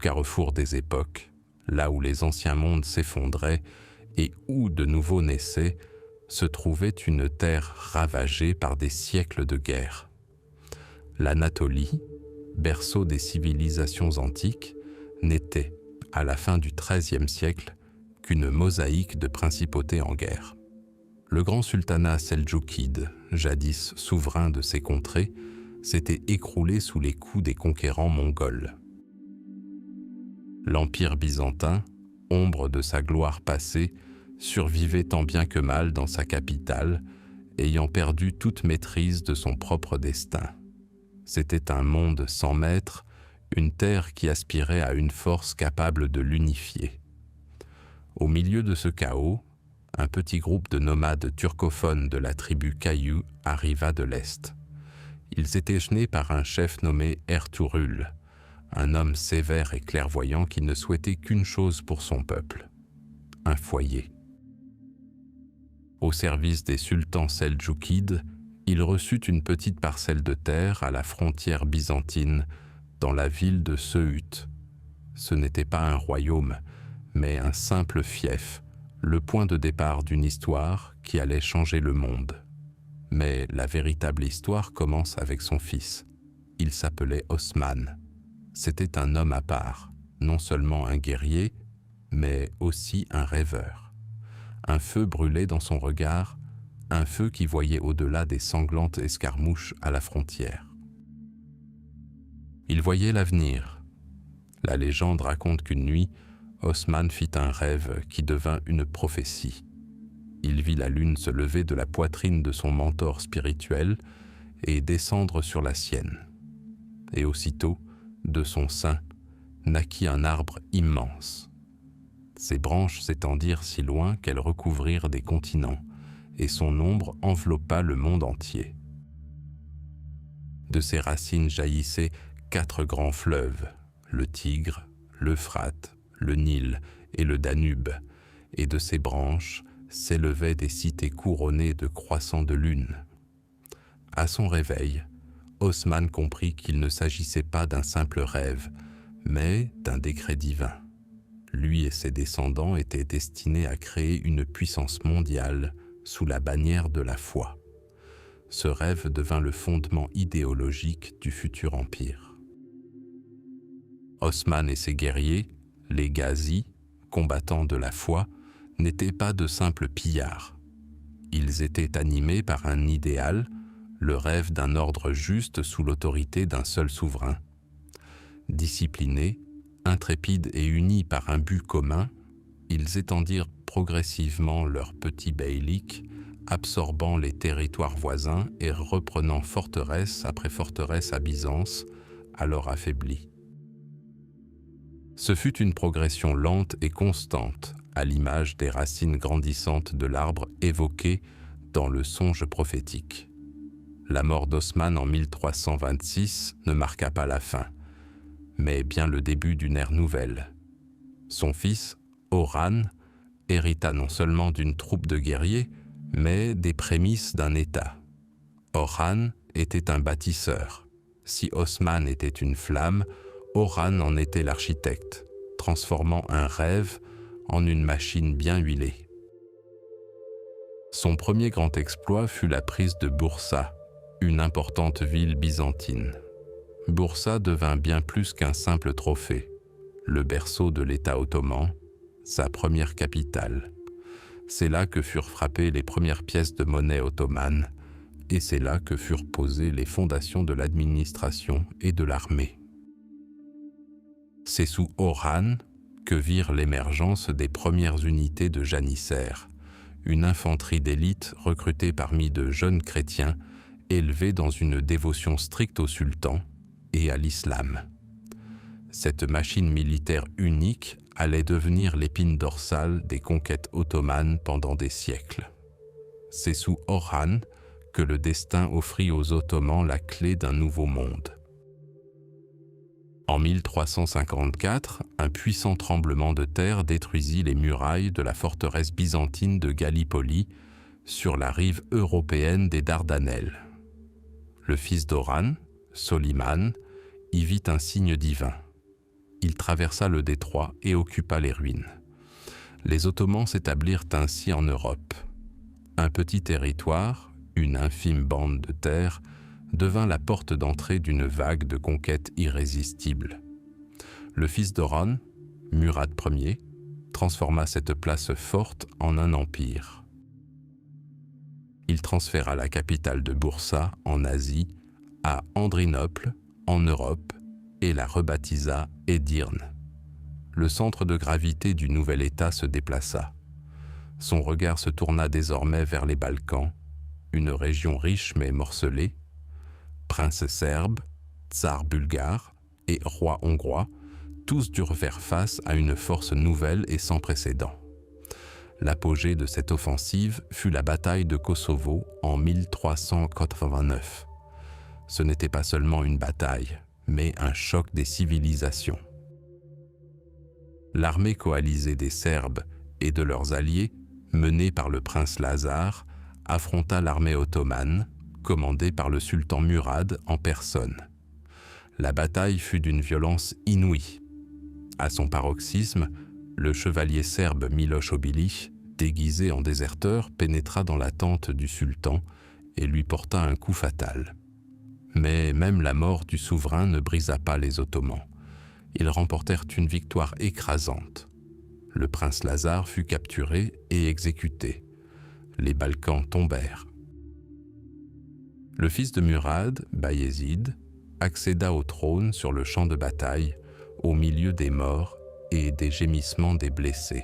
carrefour des époques, là où les anciens mondes s'effondraient et où de nouveau naissaient, se trouvait une terre ravagée par des siècles de guerre. L'Anatolie, berceau des civilisations antiques, n'était, à la fin du XIIIe siècle, qu'une mosaïque de principautés en guerre. Le grand sultanat seldjoukide, jadis souverain de ces contrées, s'était écroulé sous les coups des conquérants mongols. L'Empire byzantin, ombre de sa gloire passée, survivait tant bien que mal dans sa capitale, ayant perdu toute maîtrise de son propre destin. C'était un monde sans maître, une terre qui aspirait à une force capable de l'unifier. Au milieu de ce chaos, un petit groupe de nomades turcophones de la tribu Kayu arriva de l'Est. Ils étaient menés par un chef nommé Ertuğrul, un homme sévère et clairvoyant qui ne souhaitait qu'une chose pour son peuple, un foyer. Au service des sultans seldjoukides, il reçut une petite parcelle de terre à la frontière byzantine, dans la ville de Söğüt. Ce n'était pas un royaume, mais un simple fief, le point de départ d'une histoire qui allait changer le monde. Mais la véritable histoire commence avec son fils. Il s'appelait Osman. C'était un homme à part, non seulement un guerrier, mais aussi un rêveur. Un feu brûlait dans son regard, un feu qui voyait au-delà des sanglantes escarmouches à la frontière. Il voyait l'avenir. La légende raconte qu'une nuit, Osman fit un rêve qui devint une prophétie. Il vit la lune se lever de la poitrine de son mentor spirituel et descendre sur la sienne. Et aussitôt, de son sein, naquit un arbre immense. Ses branches s'étendirent si loin qu'elles recouvrirent des continents, et son ombre enveloppa le monde entier. De ses racines jaillissaient 4 grands fleuves, le Tigre, l'Euphrate, le Nil et le Danube, et de ses branches s'élevaient des cités couronnées de croissants de lune. À son réveil, Osman comprit qu'il ne s'agissait pas d'un simple rêve, mais d'un décret divin. Lui et ses descendants étaient destinés à créer une puissance mondiale sous la bannière de la foi. Ce rêve devint le fondement idéologique du futur empire. Osman et ses guerriers, les Ghazis, combattants de la foi, n'étaient pas de simples pillards. Ils étaient animés par un idéal, le rêve d'un ordre juste sous l'autorité d'un seul souverain. Disciplinés, intrépides et unis par un but commun, ils étendirent progressivement leur petit beylik, absorbant les territoires voisins et reprenant forteresse après forteresse à Byzance, alors affaiblie. Ce fut une progression lente et constante, à l'image des racines grandissantes de l'arbre évoqué dans le songe prophétique. La mort d'Osman en 1326 ne marqua pas la fin, mais bien le début d'une ère nouvelle. Son fils, Orhan, hérita non seulement d'une troupe de guerriers, mais des prémices d'un État. Orhan était un bâtisseur. Si Osman était une flamme, Orhan en était l'architecte, transformant un rêve en une machine bien huilée. Son premier grand exploit fut la prise de Boursa, une importante ville byzantine. Boursa devint bien plus qu'un simple trophée, le berceau de l'État ottoman, sa première capitale. C'est là que furent frappées les premières pièces de monnaie ottomane, et c'est là que furent posées les fondations de l'administration et de l'armée. C'est sous Orhan que virent l'émergence des premières unités de janissaires, une infanterie d'élite recrutée parmi de jeunes chrétiens élevés dans une dévotion stricte au sultan et à l'islam. Cette machine militaire unique allait devenir l'épine dorsale des conquêtes ottomanes pendant des siècles. C'est sous Orhan que le destin offrit aux Ottomans la clé d'un nouveau monde. En 1354, un puissant tremblement de terre détruisit les murailles de la forteresse byzantine de Gallipoli sur la rive européenne des Dardanelles. Le fils d'Orhan, Soliman, y vit un signe divin. Il traversa le détroit et occupa les ruines. Les Ottomans s'établirent ainsi en Europe. Un petit territoire, une infime bande de terre, devint la porte d'entrée d'une vague de conquêtes irrésistibles. Le fils d'Orhan, Murad Ier, transforma cette place forte en un empire. Il transféra la capitale de Boursa, en Asie, à Andrinople, en Europe, et la rebaptisa Edirne. Le centre de gravité du nouvel État se déplaça. Son regard se tourna désormais vers les Balkans, une région riche mais morcelée. Princes serbes, tsars bulgares et rois hongrois, tous durent faire face à une force nouvelle et sans précédent. L'apogée de cette offensive fut la bataille de Kosovo en 1389. Ce n'était pas seulement une bataille, mais un choc des civilisations. L'armée coalisée des Serbes et de leurs alliés, menée par le prince Lazare, affronta l'armée ottomane, commandée par le sultan Murad en personne. La bataille fut d'une violence inouïe. À son paroxysme, le chevalier serbe Miloš Obilić, déguisé en déserteur, pénétra dans la tente du sultan et lui porta un coup fatal. Mais même la mort du souverain ne brisa pas les Ottomans. Ils remportèrent une victoire écrasante. Le prince Lazare fut capturé et exécuté. Les Balkans tombèrent. Le fils de Murad, Bayezid, accéda au trône sur le champ de bataille, au milieu des morts et des gémissements des blessés.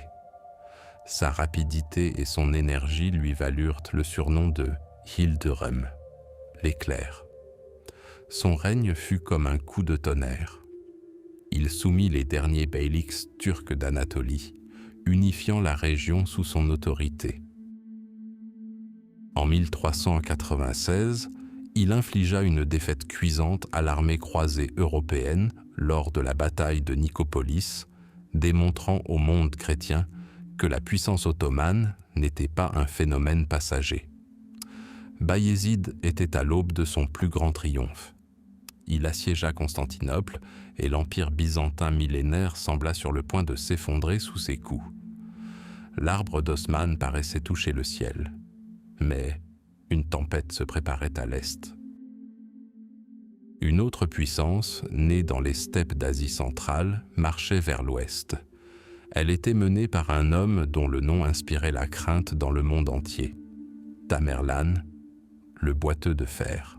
Sa rapidité et son énergie lui valurent le surnom de Yıldırım, l'éclair. Son règne fut comme un coup de tonnerre. Il soumit les derniers beyliks turcs d'Anatolie, unifiant la région sous son autorité. En 1396, il infligea une défaite cuisante à l'armée croisée européenne lors de la bataille de Nicopolis, démontrant au monde chrétien que la puissance ottomane n'était pas un phénomène passager. Bayezid était à l'aube de son plus grand triomphe. Il assiégea Constantinople et l'empire byzantin millénaire sembla sur le point de s'effondrer sous ses coups. L'arbre d'Osman paraissait toucher le ciel, mais une tempête se préparait à l'est. Une autre puissance, née dans les steppes d'Asie centrale, marchait vers l'ouest. Elle était menée par un homme dont le nom inspirait la crainte dans le monde entier, Tamerlan, le boiteux de fer.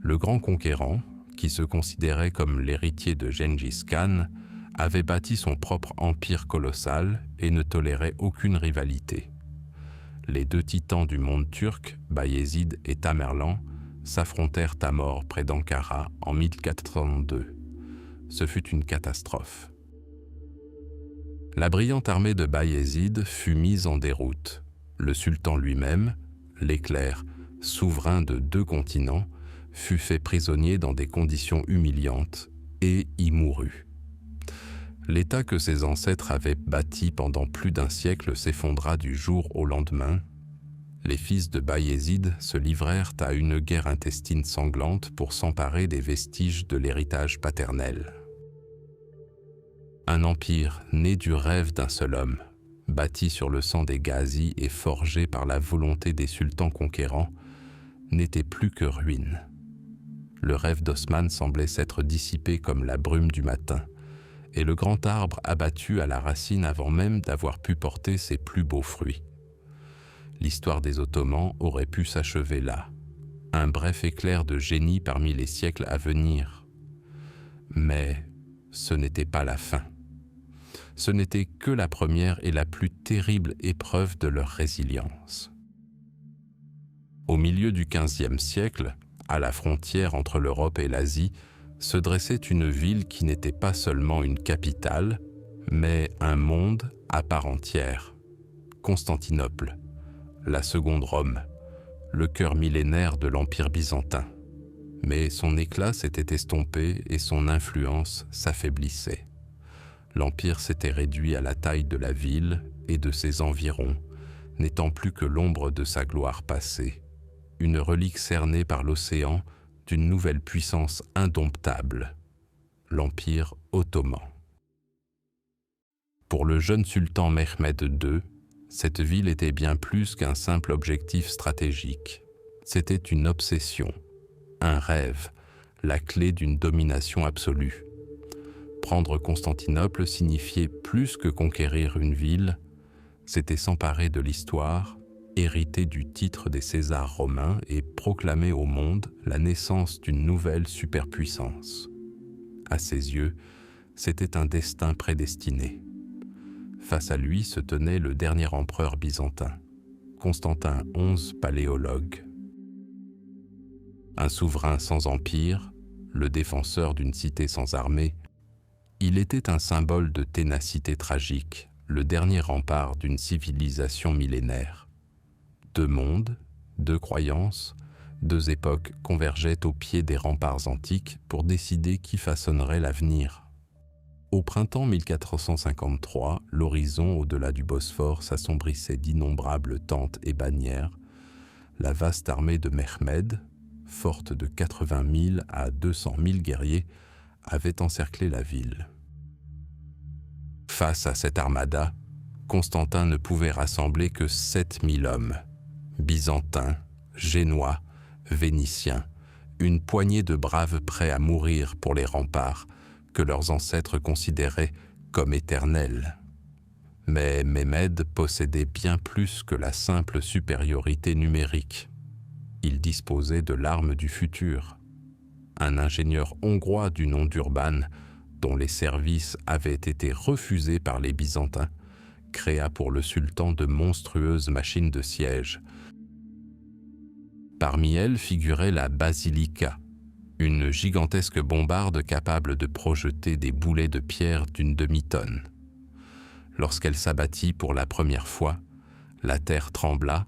Le grand conquérant, qui se considérait comme l'héritier de Gengis Khan, avait bâti son propre empire colossal et ne tolérait aucune rivalité. Les deux titans du monde turc, Bayezid et Tamerlan, s'affrontèrent à mort près d'Ankara en 1402. Ce fut une catastrophe. La brillante armée de Bayezid fut mise en déroute. Le sultan lui-même, l'éclair, souverain de 2 continents, fut fait prisonnier dans des conditions humiliantes et y mourut. L'État que ses ancêtres avaient bâti pendant plus d'1 siècle s'effondra du jour au lendemain. Les fils de Bayezid se livrèrent à une guerre intestine sanglante pour s'emparer des vestiges de l'héritage paternel. Un empire né du rêve d'un seul homme, bâti sur le sang des Ghazis et forgé par la volonté des sultans conquérants, n'était plus que ruine. Le rêve d'Osman semblait s'être dissipé comme la brume du matin, et le grand arbre abattu à la racine avant même d'avoir pu porter ses plus beaux fruits. L'histoire des Ottomans aurait pu s'achever là, un bref éclair de génie parmi les siècles à venir. Mais ce n'était pas la fin. Ce n'était que la première et la plus terrible épreuve de leur résilience. Au milieu du XVe siècle, à la frontière entre l'Europe et l'Asie, se dressait une ville qui n'était pas seulement une capitale, mais un monde à part entière, Constantinople, la seconde Rome, le cœur millénaire de l'Empire byzantin. Mais son éclat s'était estompé et son influence s'affaiblissait. L'Empire s'était réduit à la taille de la ville et de ses environs, n'étant plus que l'ombre de sa gloire passée, une relique cernée par l'océan d'une nouvelle puissance indomptable, l'Empire ottoman. Pour le jeune sultan Mehmed II, cette ville était bien plus qu'un simple objectif stratégique. C'était une obsession, un rêve, la clé d'une domination absolue. Prendre Constantinople signifiait plus que conquérir une ville, c'était s'emparer de l'histoire, hériter du titre des Césars romains et proclamer au monde la naissance d'une nouvelle superpuissance. À ses yeux, c'était un destin prédestiné. Face à lui se tenait le dernier empereur byzantin, Constantin XI Paléologue. Un souverain sans empire, le défenseur d'une cité sans armée, il était un symbole de ténacité tragique, le dernier rempart d'une civilisation millénaire. Deux mondes, deux croyances, deux époques convergeaient au pied des remparts antiques pour décider qui façonnerait l'avenir. Au printemps 1453, l'horizon au-delà du Bosphore s'assombrissait d'innombrables tentes et bannières. La vaste armée de Mehmed, forte de 80 000 à 200 000 guerriers, avait encerclé la ville. Face à cette armada, Constantin ne pouvait rassembler que 7 000 hommes, byzantins, génois, vénitiens, une poignée de braves prêts à mourir pour les remparts que leurs ancêtres considéraient comme éternels. Mais Mehmed possédait bien plus que la simple supériorité numérique. Il disposait de l'arme du futur. Un ingénieur hongrois du nom d'Urban, dont les services avaient été refusés par les Byzantins, créa pour le sultan de monstrueuses machines de siège. Parmi elles figurait la Basilica, une gigantesque bombarde capable de projeter des boulets de pierre d'une demi-tonne. Lorsqu'elle s'abattit pour la première fois, la terre trembla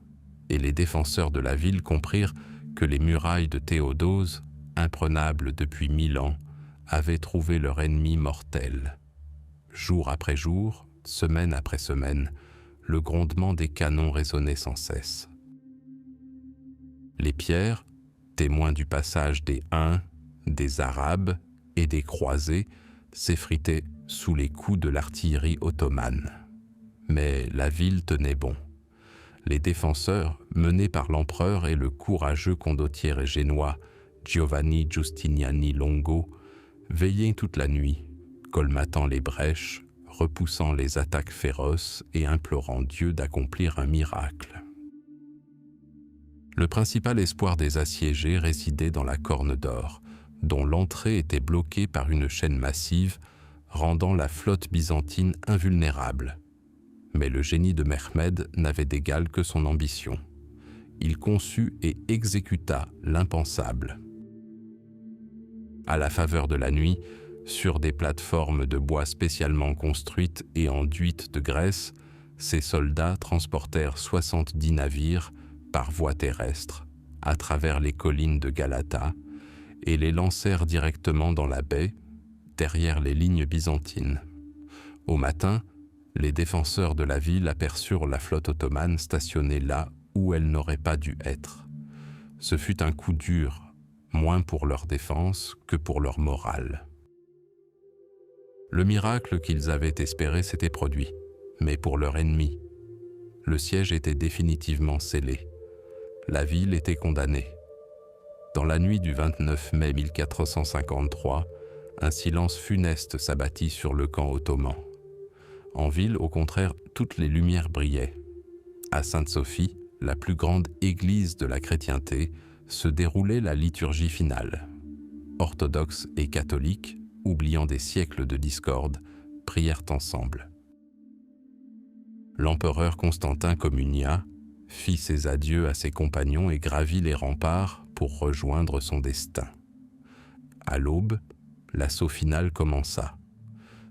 et les défenseurs de la ville comprirent que les murailles de Théodose, imprenables depuis 1000 ans, avaient trouvé leur ennemi mortel. Jour après jour, semaine après semaine, le grondement des canons résonnait sans cesse. Les pierres, témoins du passage des Huns, des Arabes et des croisés, s'effritaient sous les coups de l'artillerie ottomane. Mais la ville tenait bon. Les défenseurs, menés par l'empereur et le courageux condottiere génois Giovanni Giustiniani Longo, veillaient toute la nuit, colmatant les brèches, repoussant les attaques féroces et implorant Dieu d'accomplir un miracle. Le principal espoir des assiégés résidait dans la Corne d'Or, dont l'entrée était bloquée par une chaîne massive, rendant la flotte byzantine invulnérable. Mais le génie de Mehmed n'avait d'égal que son ambition. Il conçut et exécuta l'impensable. À la faveur de la nuit, sur des plateformes de bois spécialement construites et enduites de graisse, ses soldats transportèrent 70 navires par voie terrestre à travers les collines de Galata et les lancèrent directement dans la baie, derrière les lignes byzantines. Au matin, les défenseurs de la ville aperçurent la flotte ottomane stationnée là où elle n'aurait pas dû être. Ce fut un coup dur, moins pour leur défense que pour leur morale. Le miracle qu'ils avaient espéré s'était produit, mais pour leur ennemi. Le siège était définitivement scellé. La ville était condamnée. Dans la nuit du 29 mai 1453, un silence funeste s'abattit sur le camp ottoman. En ville, au contraire, toutes les lumières brillaient. À Sainte-Sophie, la plus grande église de la chrétienté, se déroulait la liturgie finale. Orthodoxes et catholiques, oubliant des siècles de discorde, prièrent ensemble. L'empereur Constantin communia, fit ses adieux à ses compagnons et gravit les remparts pour rejoindre son destin. À l'aube, l'assaut final commença.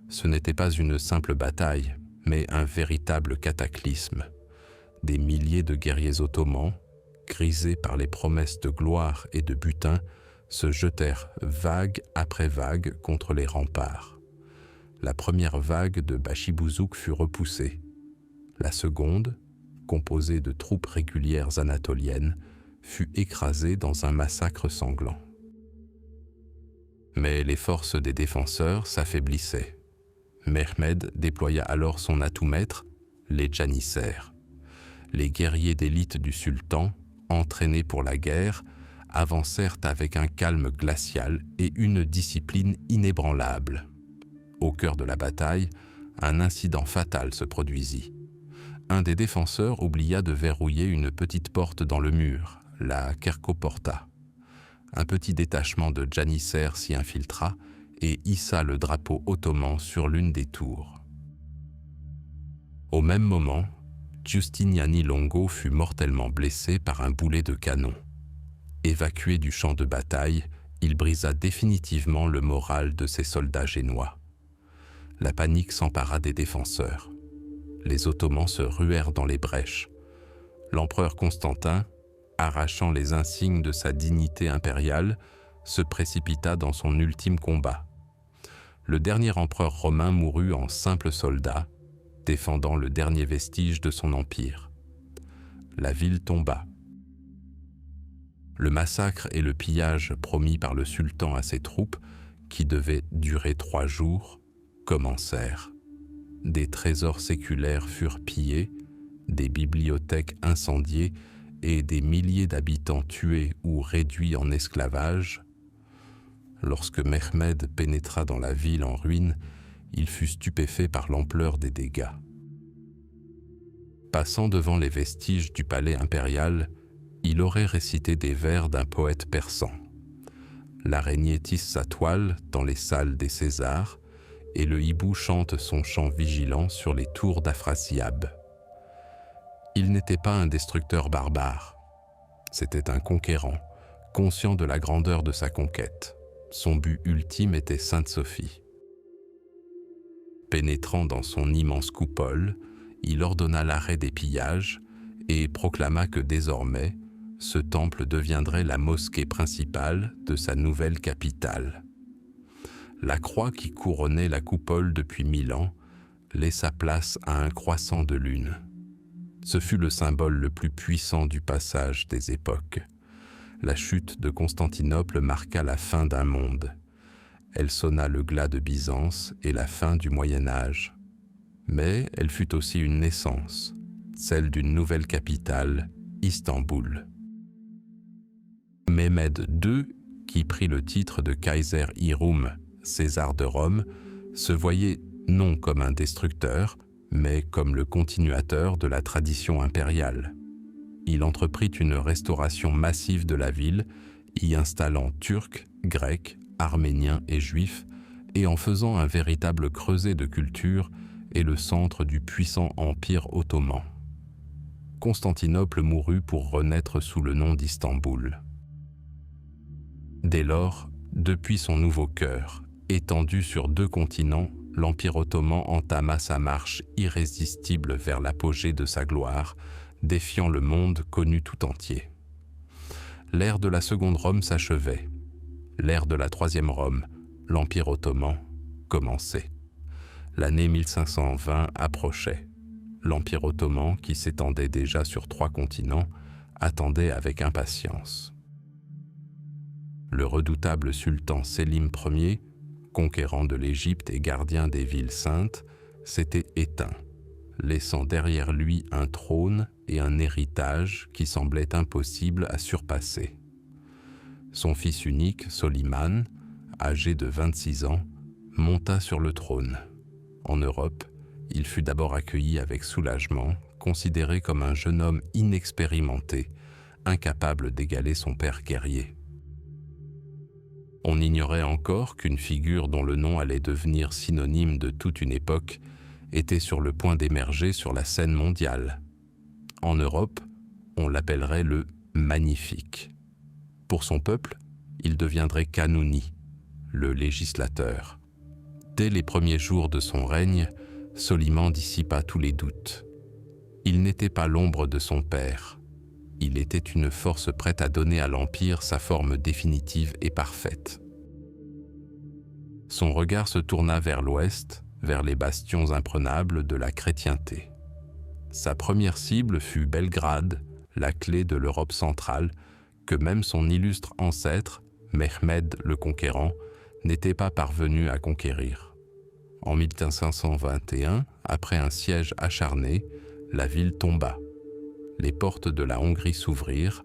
Ce n'était pas une simple bataille, mais un véritable cataclysme. Des milliers de guerriers ottomans, grisés par les promesses de gloire et de butin, se jetèrent vague après vague contre les remparts. La première vague de Bachibouzouk fut repoussée. La seconde, composée de troupes régulières anatoliennes, fut écrasée dans un massacre sanglant. Mais les forces des défenseurs s'affaiblissaient. Mehmed déploya alors son atout maître, les janissaires. Les guerriers d'élite du sultan, entraînés pour la guerre, avancèrent avec un calme glacial et une discipline inébranlable. Au cœur de la bataille, un incident fatal se produisit. Un des défenseurs oublia de verrouiller une petite porte dans le mur, la Kerkoporta. Un petit détachement de janissaires s'y infiltra et hissa le drapeau ottoman sur l'une des tours. Au même moment, Giustiniani Longo fut mortellement blessé par un boulet de canon. Évacué du champ de bataille, il brisa définitivement le moral de ses soldats génois. La panique s'empara des défenseurs. Les Ottomans se ruèrent dans les brèches. L'empereur Constantin, arrachant les insignes de sa dignité impériale, se précipita dans son ultime combat. Le dernier empereur romain mourut en simple soldat, défendant le dernier vestige de son empire. La ville tomba. Le massacre et le pillage promis par le sultan à ses troupes, qui devaient durer 3 jours, commencèrent. Des trésors séculaires furent pillés, des bibliothèques incendiées et des milliers d'habitants tués ou réduits en esclavage. Lorsque Mehmed pénétra dans la ville en ruine, il fut stupéfait par l'ampleur des dégâts. Passant devant les vestiges du palais impérial, il aurait récité des vers d'un poète persan. L'araignée tisse sa toile dans les salles des Césars et le hibou chante son chant vigilant sur les tours d'Afrasiab. Il n'était pas un destructeur barbare. C'était un conquérant, conscient de la grandeur de sa conquête. Son but ultime était Sainte-Sophie. Pénétrant dans son immense coupole, il ordonna l'arrêt des pillages et proclama que désormais, ce temple deviendrait la mosquée principale de sa nouvelle capitale. La croix qui couronnait la coupole depuis 1000 ans laissa place à un croissant de lune. Ce fut le symbole le plus puissant du passage des époques. La chute de Constantinople marqua la fin d'un monde. Elle sonna le glas de Byzance et la fin du Moyen Âge. Mais elle fut aussi une naissance, celle d'une nouvelle capitale, Istanbul. Mehmed II, qui prit le titre de Kaiser Hiroum, César de Rome, se voyait non comme un destructeur, mais comme le continuateur de la tradition impériale. Il entreprit une restauration massive de la ville, y installant Turcs, Grecs, Arméniens et Juifs, et en faisant un véritable creuset de culture et le centre du puissant empire ottoman. Constantinople mourut pour renaître sous le nom d'Istanbul. Dès lors, depuis son nouveau cœur, étendu sur 2 continents, l'Empire ottoman entama sa marche irrésistible vers l'apogée de sa gloire, défiant le monde connu tout entier. L'ère de la Seconde Rome s'achevait. L'ère de la Troisième Rome, l'Empire ottoman, commençait. L'année 1520 approchait. L'Empire ottoman, qui s'étendait déjà sur 3 continents, attendait avec impatience. Le redoutable sultan Sélim Ier, conquérant de l'Égypte et gardien des villes saintes, s'était éteint, laissant derrière lui un trône et un héritage qui semblaient impossibles à surpasser. Son fils unique, Soliman, âgé de 26 ans, monta sur le trône. En Europe, il fut d'abord accueilli avec soulagement, considéré comme un jeune homme inexpérimenté, incapable d'égaler son père guerrier. On ignorait encore qu'une figure dont le nom allait devenir synonyme de toute une époque était sur le point d'émerger sur la scène mondiale. En Europe, on l'appellerait le « Magnifique ». Pour son peuple, il deviendrait Kanouni, le législateur. Dès les premiers jours de son règne, Soliman dissipa tous les doutes. Il n'était pas l'ombre de son père. Il était une force prête à donner à l'Empire sa forme définitive et parfaite. Son regard se tourna vers l'ouest, vers les bastions imprenables de la chrétienté. Sa première cible fut Belgrade, la clé de l'Europe centrale, que même son illustre ancêtre, Mehmed le Conquérant, n'était pas parvenu à conquérir. En 1521, après un siège acharné, la ville tomba. Les portes de la Hongrie s'ouvrirent,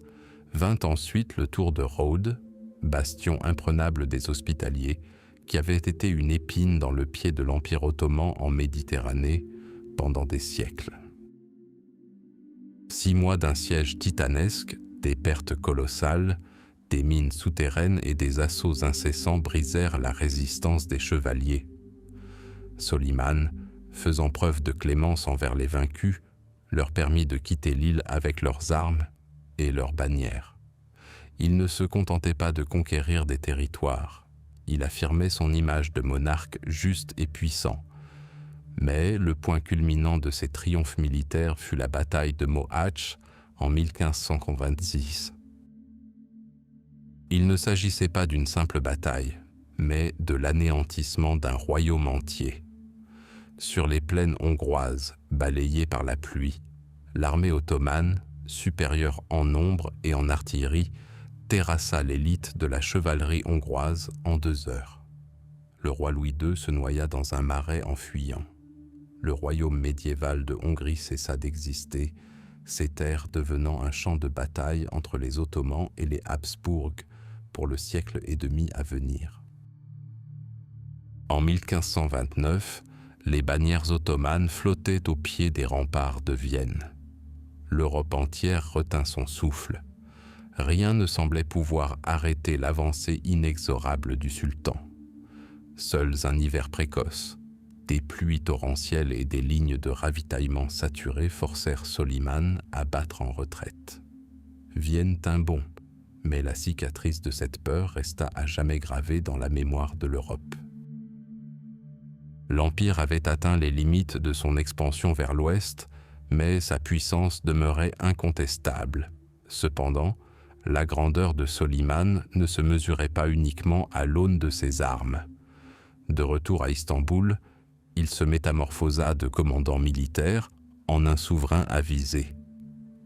vint ensuite le tour de Rhodes, bastion imprenable des Hospitaliers, qui avait été une épine dans le pied de l'Empire ottoman en Méditerranée pendant des siècles. 6 mois d'un siège titanesque, des pertes colossales, des mines souterraines et des assauts incessants brisèrent la résistance des chevaliers. Soliman, faisant preuve de clémence envers les vaincus, leur permit de quitter l'île avec leurs armes et leurs bannières. Il ne se contentait pas de conquérir des territoires, il affirmait son image de monarque juste et puissant. Mais le point culminant de ses triomphes militaires fut la bataille de Mohács en 1526. Il ne s'agissait pas d'une simple bataille, mais de l'anéantissement d'un royaume entier. Sur les plaines hongroises, balayées par la pluie, l'armée ottomane, supérieure en nombre et en artillerie, terrassa l'élite de la chevalerie hongroise en 2 heures. Le roi Louis II se noya dans un marais en fuyant. Le royaume médiéval de Hongrie cessa d'exister, ses terres devenant un champ de bataille entre les Ottomans et les Habsbourg pour le siècle et demi à venir. En 1529, les bannières ottomanes flottaient au pied des remparts de Vienne. L'Europe entière retint son souffle. Rien ne semblait pouvoir arrêter l'avancée inexorable du sultan. Seuls un hiver précoce, des pluies torrentielles et des lignes de ravitaillement saturées forcèrent Soliman à battre en retraite. Vienne tint bon, mais la cicatrice de cette peur resta à jamais gravée dans la mémoire de l'Europe. L'Empire avait atteint les limites de son expansion vers l'ouest, mais sa puissance demeurait incontestable. Cependant, la grandeur de Soliman ne se mesurait pas uniquement à l'aune de ses armes. De retour à Istanbul, il se métamorphosa de commandant militaire en un souverain avisé.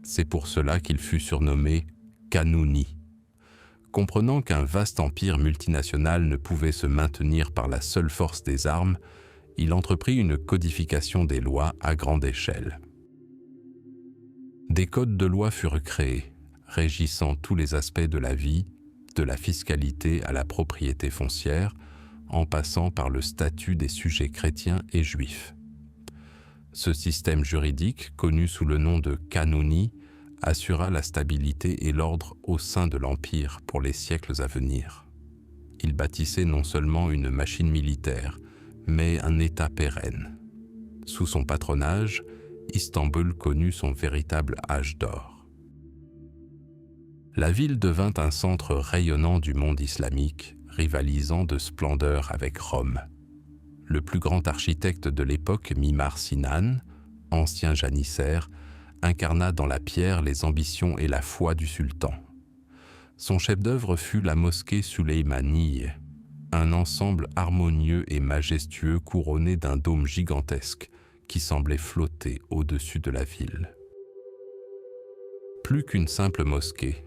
C'est pour cela qu'il fut surnommé Kanuni. Comprenant qu'un vaste empire multinational ne pouvait se maintenir par la seule force des armes, il entreprit une codification des lois à grande échelle. Des codes de loi furent créés, régissant tous les aspects de la vie, de la fiscalité à la propriété foncière, en passant par le statut des sujets chrétiens et juifs. Ce système juridique, connu sous le nom de Kanuni, assura la stabilité et l'ordre au sein de l'Empire pour les siècles à venir. Il bâtissait non seulement une machine militaire, mais un État pérenne. Sous son patronage, Istanbul connut son véritable âge d'or. La ville devint un centre rayonnant du monde islamique, rivalisant de splendeur avec Rome. Le plus grand architecte de l'époque, Mimar Sinan, ancien janissaire, incarna dans la pierre les ambitions et la foi du sultan. Son chef-d'œuvre fut la mosquée Süleymaniye, un ensemble harmonieux et majestueux couronné d'un dôme gigantesque qui semblait flotter au-dessus de la ville. Plus qu'une simple mosquée,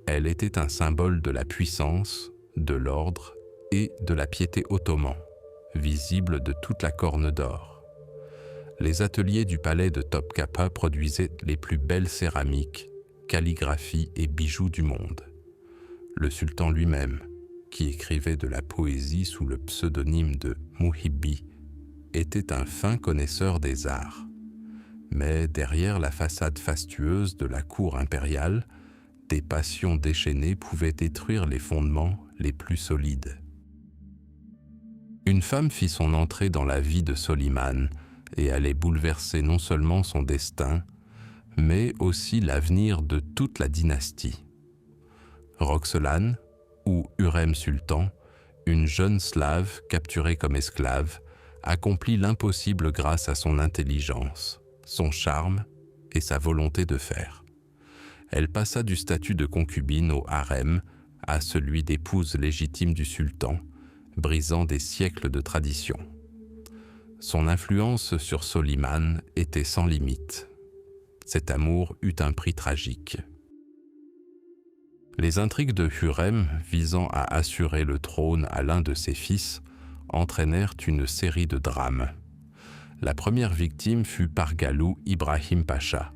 elle était un symbole de la puissance, de l'ordre et de la piété ottoman, visible de toute la Corne d'Or. Les ateliers du palais de Topkapı produisaient les plus belles céramiques, calligraphies et bijoux du monde. Le sultan lui-même, qui écrivait de la poésie sous le pseudonyme de Muhibbi, était un fin connaisseur des arts. Mais derrière la façade fastueuse de la cour impériale, des passions déchaînées pouvaient détruire les fondements les plus solides. Une femme fit son entrée dans la vie de Soliman et allait bouleverser non seulement son destin, mais aussi l'avenir de toute la dynastie. Roxolane, ou Hürrem Sultan, une jeune slave capturée comme esclave, accomplit l'impossible grâce à son intelligence, son charme et sa volonté de faire. Elle passa du statut de concubine au harem à celui d'épouse légitime du sultan, brisant des siècles de tradition. Son influence sur Soliman était sans limite. Cet amour eut un prix tragique. Les intrigues de Hürrem visant à assurer le trône à l'un de ses fils entraînèrent une série de drames. La première victime fut Pargalou Ibrahim Pacha,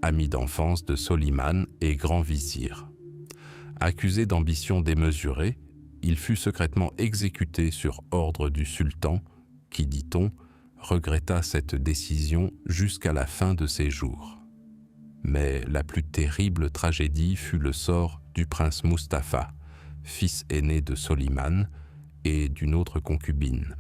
ami d'enfance de Soliman et grand vizir. Accusé d'ambition démesurée, il fut secrètement exécuté sur ordre du sultan, qui, dit-on, regretta cette décision jusqu'à la fin de ses jours. Mais la plus terrible tragédie fut le sort du prince Mustapha, fils aîné de Soliman et d'une autre concubine.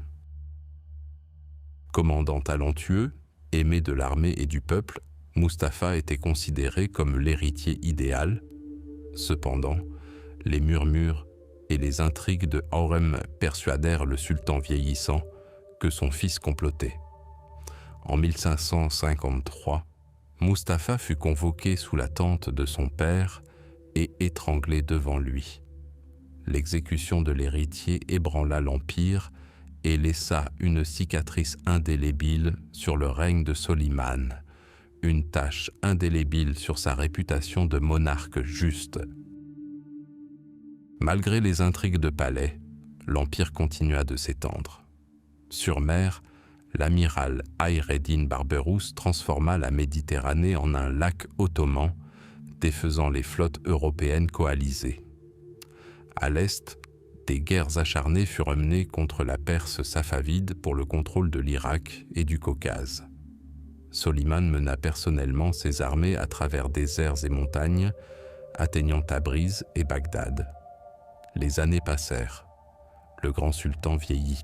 Commandant talentueux, aimé de l'armée et du peuple, Mustapha était considéré comme l'héritier idéal. Cependant, les murmures et les intrigues de Hurrem persuadèrent le sultan vieillissant que son fils complotait. En 1553, Mustapha fut convoqué sous la tente de son père et étranglé devant lui. L'exécution de l'héritier ébranla l'empire et laissa une cicatrice indélébile sur le règne de Soliman, une tache indélébile sur sa réputation de monarque juste. Malgré les intrigues de palais, l'empire continua de s'étendre. Sur mer, l'amiral Hayreddin Barberousse transforma la Méditerranée en un lac ottoman, défaisant les flottes européennes coalisées. À l'est, des guerres acharnées furent menées contre la Perse safavide pour le contrôle de l'Irak et du Caucase. Soliman mena personnellement ses armées à travers déserts et montagnes, atteignant Tabriz et Bagdad. Les années passèrent. Le grand sultan vieillit.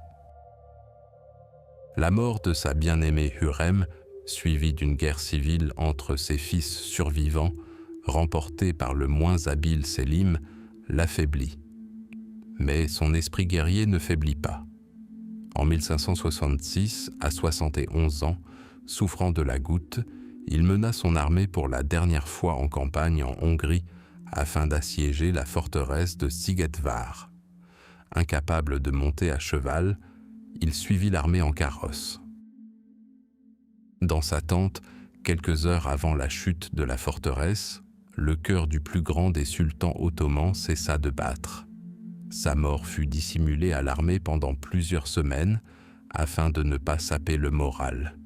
La mort de sa bien-aimée Hurrem, suivie d'une guerre civile entre ses fils survivants, remportée par le moins habile Sélim, l'affaiblit. Mais son esprit guerrier ne faiblit pas. En 1566, à 71 ans, souffrant de la goutte, il mena son armée pour la dernière fois en campagne en Hongrie afin d'assiéger la forteresse de Szigetvar. Incapable de monter à cheval, il suivit l'armée en carrosse. Dans sa tente, quelques heures avant la chute de la forteresse, le cœur du plus grand des sultans ottomans cessa de battre. Sa mort fut dissimulée à l'armée pendant plusieurs semaines afin de ne pas saper le moral.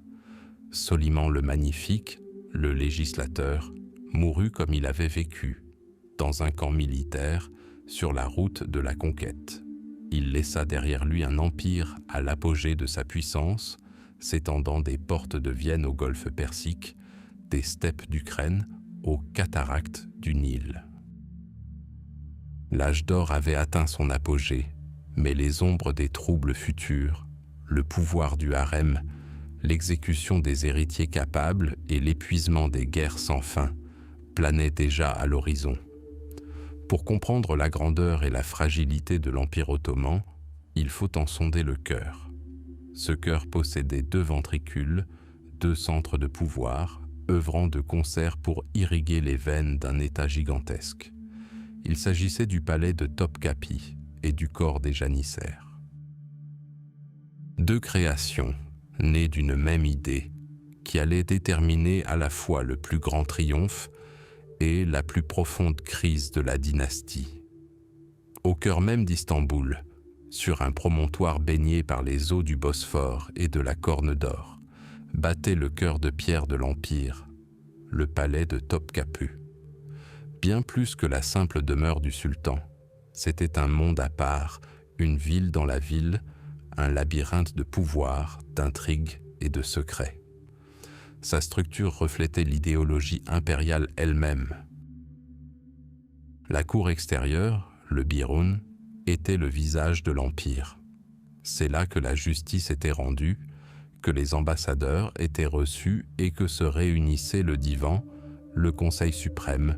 Soliman le Magnifique, le législateur, mourut comme il avait vécu, dans un camp militaire, sur la route de la conquête. Il laissa derrière lui un empire à l'apogée de sa puissance, s'étendant des portes de Vienne au golfe Persique, des steppes d'Ukraine aux cataractes du Nil. L'âge d'or avait atteint son apogée, mais les ombres des troubles futurs, le pouvoir du harem, l'exécution des héritiers capables et l'épuisement des guerres sans fin planaient déjà à l'horizon. Pour comprendre la grandeur et la fragilité de l'Empire ottoman, il faut en sonder le cœur. Ce cœur possédait 2 ventricules, 2 centres de pouvoir, œuvrant de concert pour irriguer les veines d'un État gigantesque. Il s'agissait du palais de Topkapi et du corps des janissaires. 2 créations, nées d'une même idée, qui allaient déterminer à la fois le plus grand triomphe et la plus profonde crise de la dynastie. Au cœur même d'Istanbul, sur un promontoire baigné par les eaux du Bosphore et de la Corne d'Or, battait le cœur de pierre de l'Empire, le palais de Topkapi. Bien plus que la simple demeure du sultan, c'était un monde à part, une ville dans la ville, un labyrinthe de pouvoir, d'intrigues et de secrets. Sa structure reflétait l'idéologie impériale elle-même. La cour extérieure, le Birun, était le visage de l'Empire. C'est là que la justice était rendue, que les ambassadeurs étaient reçus et que se réunissaient le divan, le conseil suprême,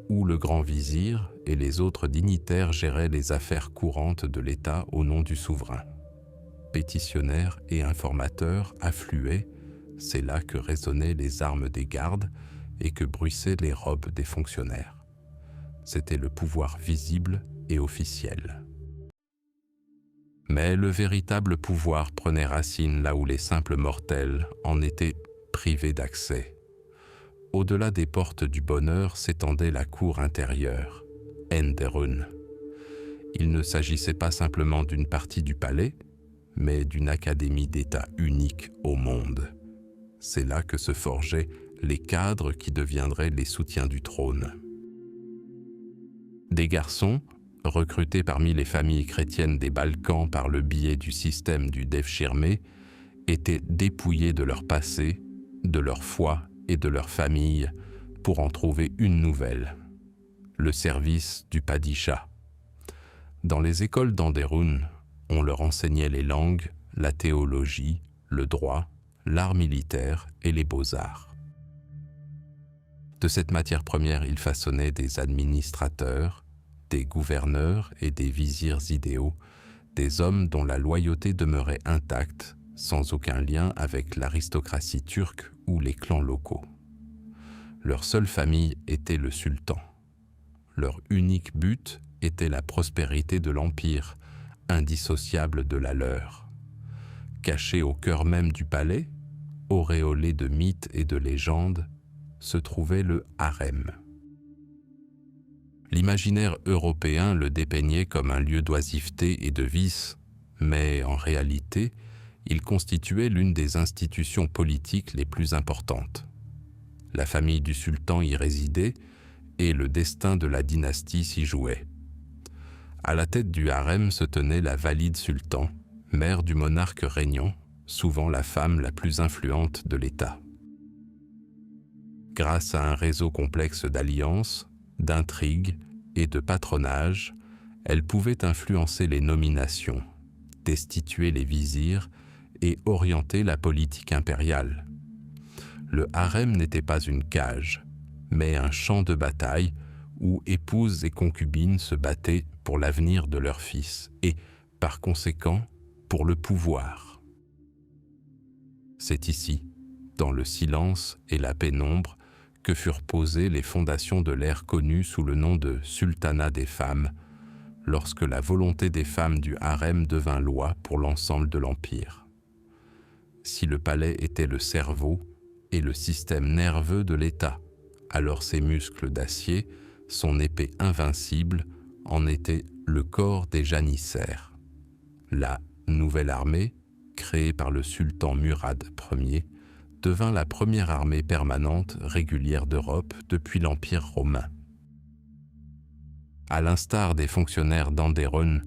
où le grand vizir et les autres dignitaires géraient les affaires courantes de l'État au nom du souverain. Pétitionnaires et informateurs affluaient, c'est là que résonnaient les armes des gardes et que bruissaient les robes des fonctionnaires. C'était le pouvoir visible et officiel. Mais le véritable pouvoir prenait racine là où les simples mortels en étaient privés d'accès. Au-delà des portes du bonheur s'étendait la cour intérieure, Enderun. Il ne s'agissait pas simplement d'une partie du palais, mais d'une académie d'État unique au monde. C'est là que se forgeaient les cadres qui deviendraient les soutiens du trône. Des garçons, recrutés parmi les familles chrétiennes des Balkans par le biais du système du Devshirme, étaient dépouillés de leur passé, de leur foi et de leur famille pour en trouver une nouvelle, le service du Padishah. Dans les écoles d'Anderun, on leur enseignait les langues, la théologie, le droit, l'art militaire et les beaux-arts. De cette matière première, ils façonnaient des administrateurs, des gouverneurs et des vizirs idéaux, des hommes dont la loyauté demeurait intacte, sans aucun lien avec l'aristocratie turque ou les clans locaux. Leur seule famille était le sultan. Leur unique but était la prospérité de l'empire, indissociable de la leur. Caché au cœur même du palais, auréolé de mythes et de légendes, se trouvait le harem. L'imaginaire européen le dépeignait comme un lieu d'oisiveté et de vice, mais en réalité, il constituait l'une des institutions politiques les plus importantes. La famille du sultan y résidait et le destin de la dynastie s'y jouait. À la tête du harem se tenait la valide sultan, mère du monarque régnant, souvent la femme la plus influente de l'État. Grâce à un réseau complexe d'alliances, d'intrigues et de patronage, elle pouvait influencer les nominations, destituer les vizirs et orienter la politique impériale. Le harem n'était pas une cage, mais un champ de bataille où épouses et concubines se battaient pour l'avenir de leurs fils et, par conséquent, pour le pouvoir. C'est ici, dans le silence et la pénombre, que furent posées les fondations de l'ère connue sous le nom de sultanat des femmes, lorsque la volonté des femmes du harem devint loi pour l'ensemble de l'empire. Si le palais était le cerveau et le système nerveux de l'État, alors ses muscles d'acier, son épée invincible, en étaient le corps des janissaires. La nouvelle armée, créée par le sultan Murad Ier, devint la première armée permanente régulière d'Europe depuis l'Empire romain. À l'instar des fonctionnaires d'Anderun,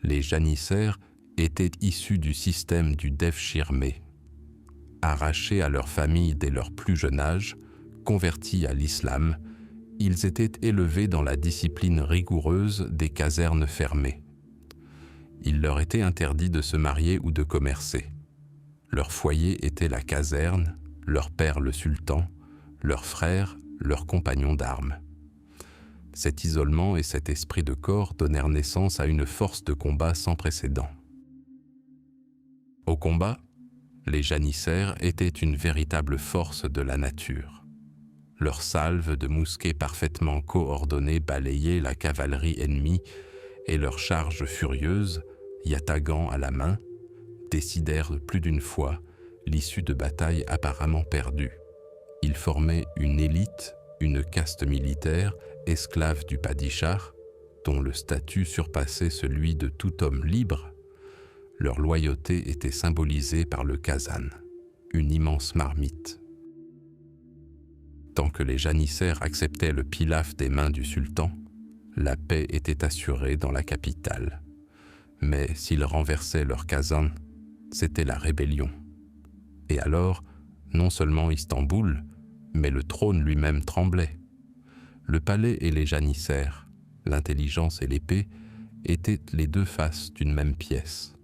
les janissaires étaient issus du système du Devshirme. Arrachés à leur famille dès leur plus jeune âge, convertis à l'islam, ils étaient élevés dans la discipline rigoureuse des casernes fermées. Il leur était interdit de se marier ou de commercer. Leur foyer était la caserne, leur père le sultan, leurs frères, leurs compagnons d'armes. Cet isolement et cet esprit de corps donnèrent naissance à une force de combat sans précédent. Au combat, les janissaires étaient une véritable force de la nature. Leurs salves de mousquets parfaitement coordonnées balayaient la cavalerie ennemie et leurs charges furieuses, yatagans à la main, décidèrent plus d'une fois l'issue de batailles apparemment perdues. Ils formaient une élite, une caste militaire, esclave du Padishah, dont le statut surpassait celui de tout homme libre. Leur loyauté était symbolisée par le kazan, une immense marmite. Tant que les janissaires acceptaient le pilaf des mains du sultan, la paix était assurée dans la capitale. Mais s'ils renversaient leur kazan, c'était la rébellion. Et alors, non seulement Istanbul, mais le trône lui-même tremblait. Le palais et les janissaires, l'intelligence et l'épée, étaient les deux faces d'une même pièce.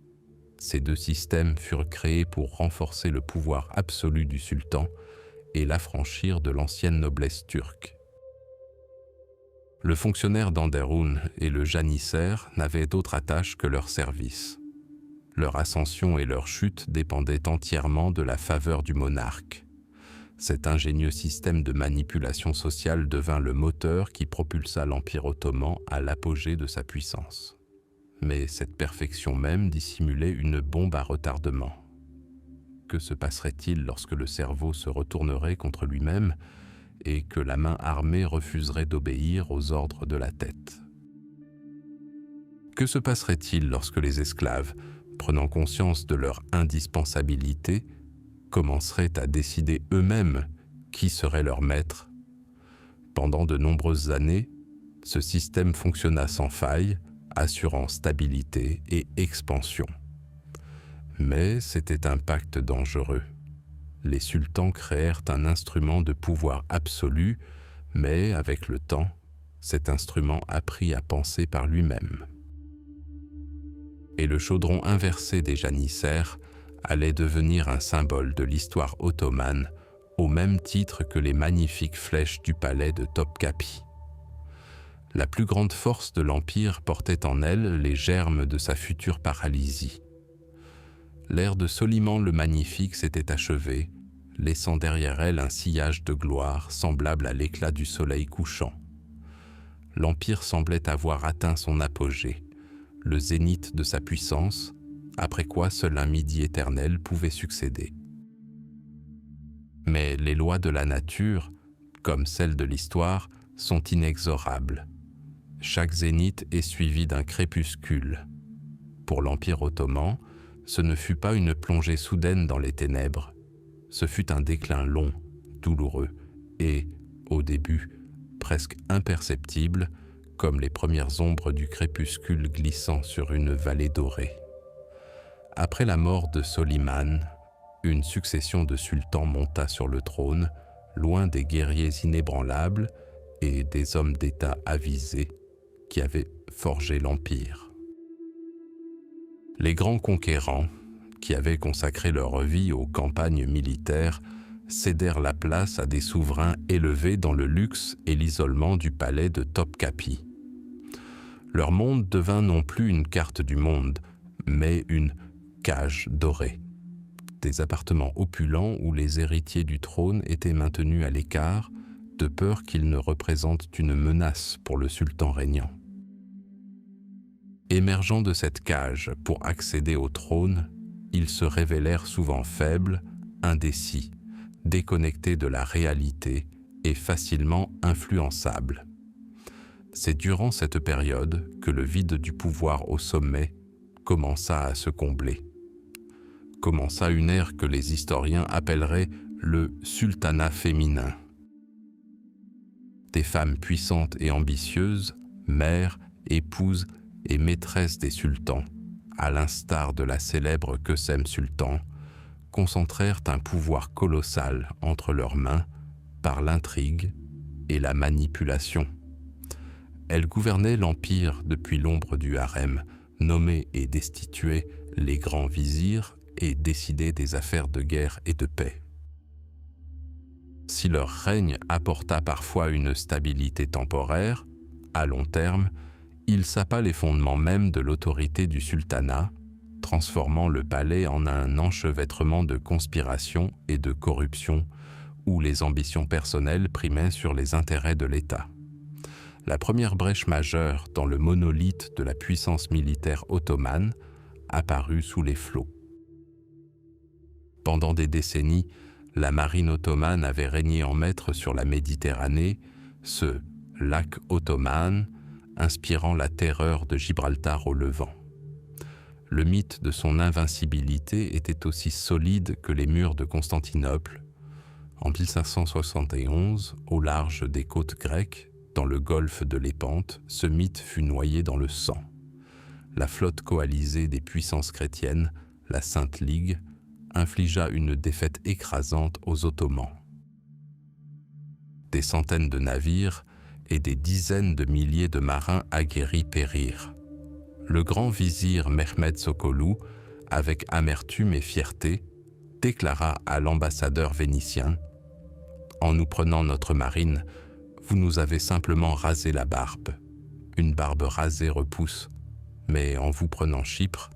Ces deux systèmes furent créés pour renforcer le pouvoir absolu du sultan et l'affranchir de l'ancienne noblesse turque. Le fonctionnaire d'Anderun et le janissaire n'avaient d'autre attache que leur service. Leur ascension et leur chute dépendaient entièrement de la faveur du monarque. Cet ingénieux système de manipulation sociale devint le moteur qui propulsa l'Empire ottoman à l'apogée de sa puissance. Mais cette perfection même dissimulait une bombe à retardement. Que se passerait-il lorsque le cerveau se retournerait contre lui-même et que la main armée refuserait d'obéir aux ordres de la tête? Que se passerait-il lorsque les esclaves, prenant conscience de leur indispensabilité, commenceraient à décider eux-mêmes qui serait leur maître. Pendant de nombreuses années, ce système fonctionna sans faille, assurant stabilité et expansion. Mais c'était un pacte dangereux. Les sultans créèrent un instrument de pouvoir absolu, mais avec le temps, cet instrument apprit à penser par lui-même. Et le chaudron inversé des janissaires allait devenir un symbole de l'histoire ottomane, au même titre que les magnifiques flèches du palais de Topkapi. La plus grande force de l'Empire portait en elle les germes de sa future paralysie. L'ère de Soliman le Magnifique s'était achevée, laissant derrière elle un sillage de gloire semblable à l'éclat du soleil couchant. L'Empire semblait avoir atteint son apogée, le zénith de sa puissance, après quoi seul un midi éternel pouvait succéder. Mais les lois de la nature, comme celles de l'histoire, sont inexorables. Chaque zénith est suivi d'un crépuscule. Pour l'Empire ottoman, ce ne fut pas une plongée soudaine dans les ténèbres. Ce fut un déclin long, douloureux et, au début, presque imperceptible, comme les premières ombres du crépuscule glissant sur une vallée dorée. Après la mort de Soliman, une succession de sultans monta sur le trône, loin des guerriers inébranlables et des hommes d'État avisés qui avaient forgé l'Empire. Les grands conquérants, qui avaient consacré leur vie aux campagnes militaires, cédèrent la place à des souverains élevés dans le luxe et l'isolement du palais de Topkapi. Leur monde devint non plus une carte du monde, mais une cage dorée. Des appartements opulents où les héritiers du trône étaient maintenus à l'écart, de peur qu'ils ne représentent une menace pour le sultan régnant. Émergeant de cette cage pour accéder au trône, ils se révélèrent souvent faibles, indécis, déconnectés de la réalité et facilement influençables. C'est durant cette période que le vide du pouvoir au sommet commença à se combler. Commença une ère que les historiens appelleraient le sultanat féminin. Des femmes puissantes et ambitieuses, mères, épouses et maîtresses des sultans, à l'instar de la célèbre Kösem Sultan, concentrèrent un pouvoir colossal entre leurs mains par l'intrigue et la manipulation. Elles gouvernaient l'empire depuis l'ombre du harem, nommaient et destituaient les grands vizirs et décidaient des affaires de guerre et de paix. Si leur règne apporta parfois une stabilité temporaire, à long terme, il sapa les fondements même de l'autorité du sultanat, transformant le palais en un enchevêtrement de conspiration et de corruption où les ambitions personnelles primaient sur les intérêts de l'État. La première brèche majeure dans le monolithe de la puissance militaire ottomane apparut sous les flots. Pendant des décennies, la marine ottomane avait régné en maître sur la Méditerranée, ce lac ottoman, inspirant la terreur de Gibraltar au Levant. Le mythe de son invincibilité était aussi solide que les murs de Constantinople. En 1571, au large des côtes grecques, dans le golfe de Lépante, ce mythe fut noyé dans le sang. La flotte coalisée des puissances chrétiennes, la Sainte Ligue, infligea une défaite écrasante aux Ottomans. Des centaines de navires et des dizaines de milliers de marins aguerris périrent. Le grand vizir Mehmed Sokolou, avec amertume et fierté, déclara à l'ambassadeur vénitien « En nous prenant notre marine, vous nous avez simplement rasé la barbe. Une barbe rasée repousse, mais en vous prenant Chypre,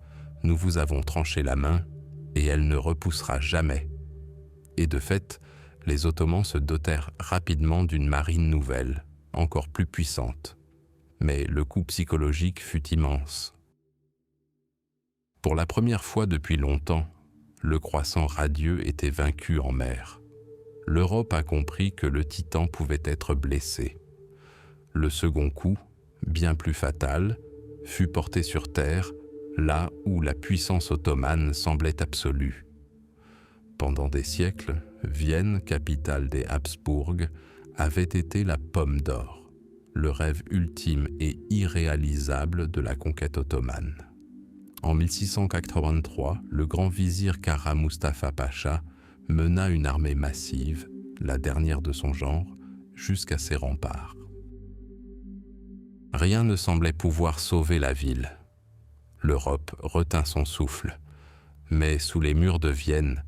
nous vous avons tranché la main et elle ne repoussera jamais. » Et de fait, les Ottomans se dotèrent rapidement d'une marine nouvelle, encore plus puissante. Mais le coup psychologique fut immense. Pour la première fois depuis longtemps, le croissant radieux était vaincu en mer. L'Europe a compris que le Titan pouvait être blessé. Le second coup, bien plus fatal, fut porté sur terre là où la puissance ottomane semblait absolue. Pendant des siècles, Vienne, capitale des Habsbourg, avait été la pomme d'or, le rêve ultime et irréalisable de la conquête ottomane. En 1683, le grand vizir Kara Mustafa Pacha mena une armée massive, la dernière de son genre, jusqu'à ses remparts. Rien ne semblait pouvoir sauver la ville. L'Europe retint son souffle, mais sous les murs de Vienne,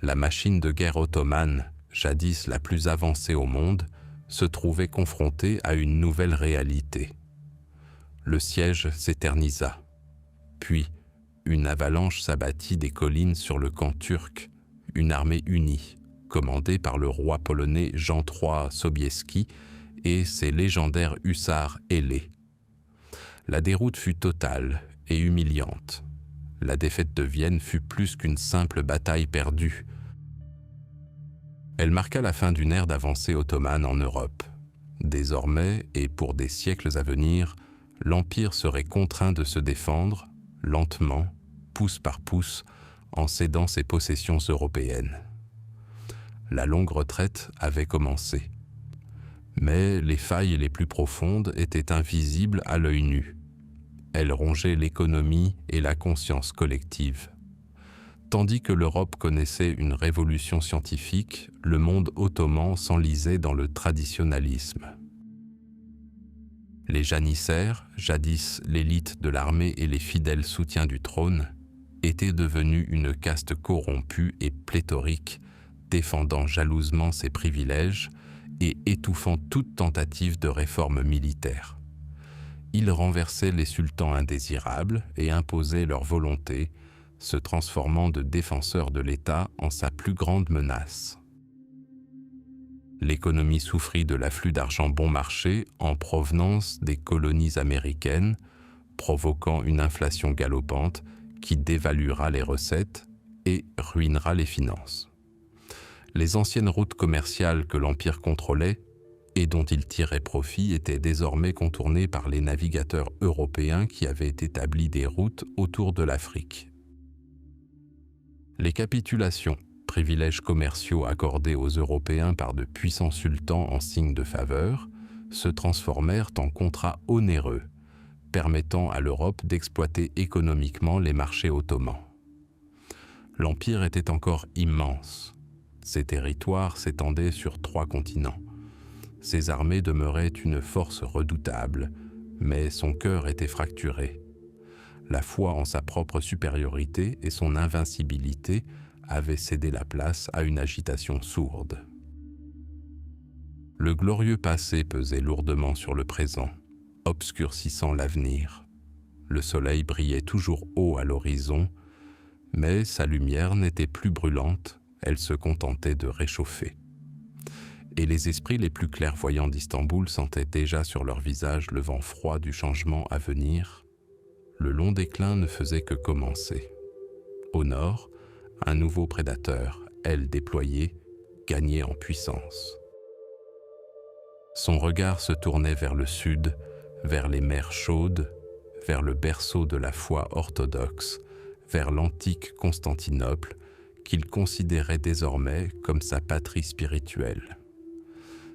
la machine de guerre ottomane, jadis la plus avancée au monde, se trouvait confrontée à une nouvelle réalité. Le siège s'éternisa, puis une avalanche s'abattit des collines sur le camp turc, une armée unie, commandée par le roi polonais Jean III Sobieski et ses légendaires hussards ailés. La déroute fut totale et humiliante. La défaite de Vienne fut plus qu'une simple bataille perdue. Elle marqua la fin d'une ère d'avancée ottomane en Europe. Désormais, et pour des siècles à venir, l'Empire serait contraint de se défendre, lentement, pouce par pouce, en cédant ses possessions européennes. La longue retraite avait commencé. Mais les failles les plus profondes étaient invisibles à l'œil nu. Elles rongeaient l'économie et la conscience collective. Tandis que l'Europe connaissait une révolution scientifique, le monde ottoman s'enlisait dans le traditionnalisme. Les janissaires, jadis l'élite de l'armée et les fidèles soutiens du trône, étaient devenus une caste corrompue et pléthorique, défendant jalousement ses privilèges et étouffant toute tentative de réforme militaire. Ils renversaient les sultans indésirables et imposaient leur volonté, se transformant de défenseurs de l'État en sa plus grande menace. L'économie souffrit de l'afflux d'argent bon marché en provenance des colonies américaines, provoquant une inflation galopante qui dévaluera les recettes et ruinera les finances. Les anciennes routes commerciales que l'Empire contrôlait et dont il tirait profit étaient désormais contournées par les navigateurs européens qui avaient établi des routes autour de l'Afrique. Les capitulations, privilèges commerciaux accordés aux Européens par de puissants sultans en signe de faveur, se transformèrent en contrats onéreux, permettant à l'Europe d'exploiter économiquement les marchés ottomans. L'Empire était encore immense. Ses territoires s'étendaient sur 3 continents. Ses armées demeuraient une force redoutable, mais son cœur était fracturé. La foi en sa propre supériorité et son invincibilité avaient cédé la place à une agitation sourde. Le glorieux passé pesait lourdement sur le présent, obscurcissant l'avenir. Le soleil brillait toujours haut à l'horizon, mais sa lumière n'était plus brûlante, elle se contentait de réchauffer. Et les esprits les plus clairvoyants d'Istanbul sentaient déjà sur leur visage le vent froid du changement à venir. Le long déclin ne faisait que commencer. Au nord, un nouveau prédateur, aile déployée, gagnait en puissance. Son regard se tournait vers le sud, vers les mers chaudes, vers le berceau de la foi orthodoxe, vers l'antique Constantinople, qu'il considérait désormais comme sa patrie spirituelle.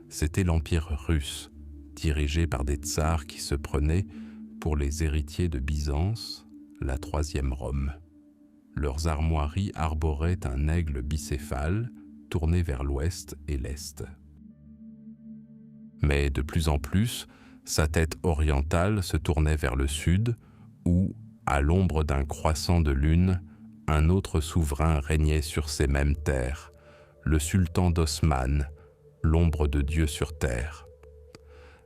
C'était l'Empire russe, dirigé par des tsars qui se prenaient pour les héritiers de Byzance, la troisième Rome. Leurs armoiries arboraient un aigle bicéphale tourné vers l'ouest et l'est. Mais de plus en plus, sa tête orientale se tournait vers le sud, où, à l'ombre d'un croissant de lune, un autre souverain régnait sur ces mêmes terres, le sultan d'Osman, l'ombre de Dieu sur terre.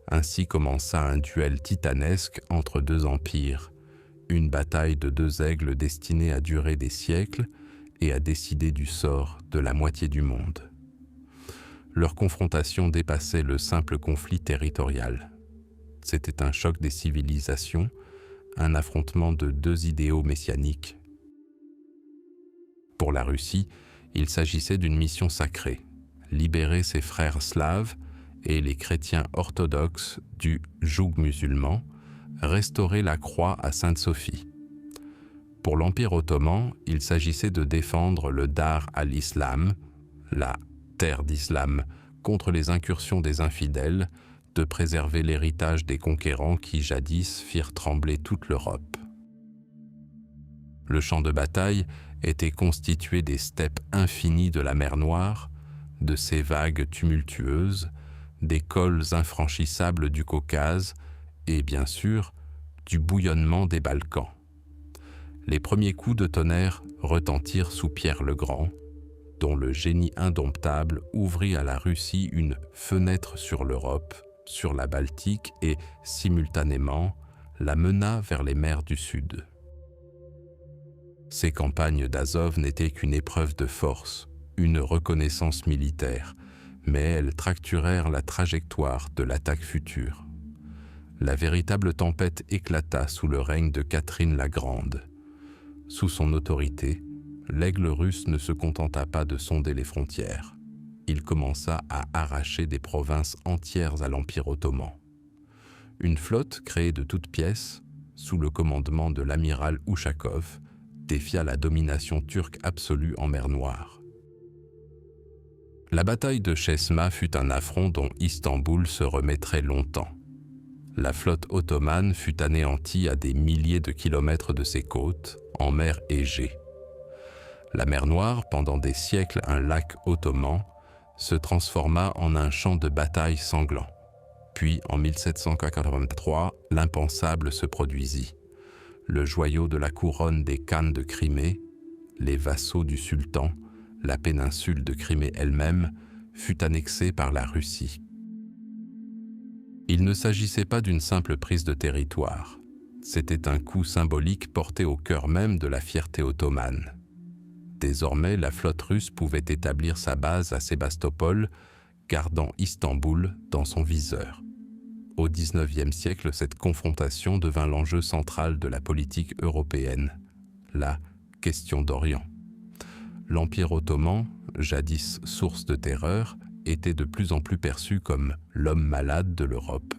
Ainsi commença un duel titanesque entre 2 empires, une bataille de 2 aigles destinée à durer des siècles et à décider du sort de la moitié du monde. Leur confrontation dépassait le simple conflit territorial. C'était un choc des civilisations, un affrontement de 2 idéaux messianiques. Pour la Russie, il s'agissait d'une mission sacrée, libérer ses frères slaves et les chrétiens orthodoxes du joug musulman, restaurer la croix à Sainte-Sophie. Pour l'Empire ottoman, il s'agissait de défendre le Dar al-Islam, la terre d'islam, contre les incursions des infidèles, de préserver l'héritage des conquérants qui jadis firent trembler toute l'Europe. Le champ de bataille était constitué des steppes infinies de la mer Noire, de ses vagues tumultueuses, des cols infranchissables du Caucase et, bien sûr, du bouillonnement des Balkans. Les premiers coups de tonnerre retentirent sous Pierre le Grand, dont le génie indomptable ouvrit à la Russie une fenêtre sur l'Europe, sur la Baltique et, simultanément, la mena vers les mers du Sud. Ces campagnes d'Azov n'étaient qu'une épreuve de force, une reconnaissance militaire, mais elles tracturèrent la trajectoire de l'attaque future. La véritable tempête éclata sous le règne de Catherine la Grande. Sous son autorité, l'aigle russe ne se contenta pas de sonder les frontières. Il commença à arracher des provinces entières à l'Empire ottoman. Une flotte créée de toutes pièces, sous le commandement de l'amiral Ushakov, défia la domination turque absolue en mer Noire. La bataille de Chesma fut un affront dont Istanbul se remettrait longtemps. La flotte ottomane fut anéantie à des milliers de kilomètres de ses côtes, en mer Égée. La mer Noire, pendant des siècles un lac ottoman, se transforma en un champ de bataille sanglant. Puis, en 1783, l'impensable se produisit. Le joyau de la couronne des Khanes de Crimée, les vassaux du sultan, la péninsule de Crimée elle-même, fut annexée par la Russie. Il ne s'agissait pas d'une simple prise de territoire. C'était un coup symbolique porté au cœur même de la fierté ottomane. Désormais, la flotte russe pouvait établir sa base à Sébastopol, gardant Istanbul dans son viseur. Au XIXe siècle, cette confrontation devint l'enjeu central de la politique européenne, la question d'Orient. L'Empire ottoman, jadis source de terreur, était de plus en plus perçu comme l'homme malade de l'Europe.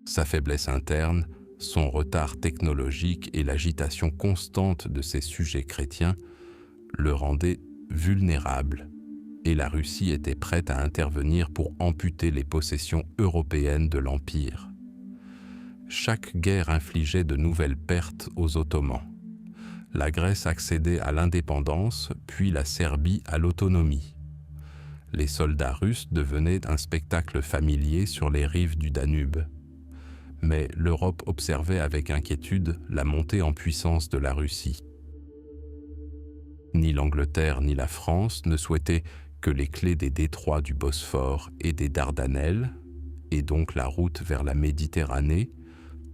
Sa faiblesse interne, son retard technologique et l'agitation constante de ses sujets chrétiens le rendaient vulnérable, et la Russie était prête à intervenir pour amputer les possessions européennes de l'Empire. Chaque guerre infligeait de nouvelles pertes aux Ottomans. La Grèce accédait à l'indépendance, puis la Serbie à l'autonomie. Les soldats russes devenaient un spectacle familier sur les rives du Danube. Mais l'Europe observait avec inquiétude la montée en puissance de la Russie. Ni l'Angleterre ni la France ne souhaitaient que les clés des détroits du Bosphore et des Dardanelles, et donc la route vers la Méditerranée,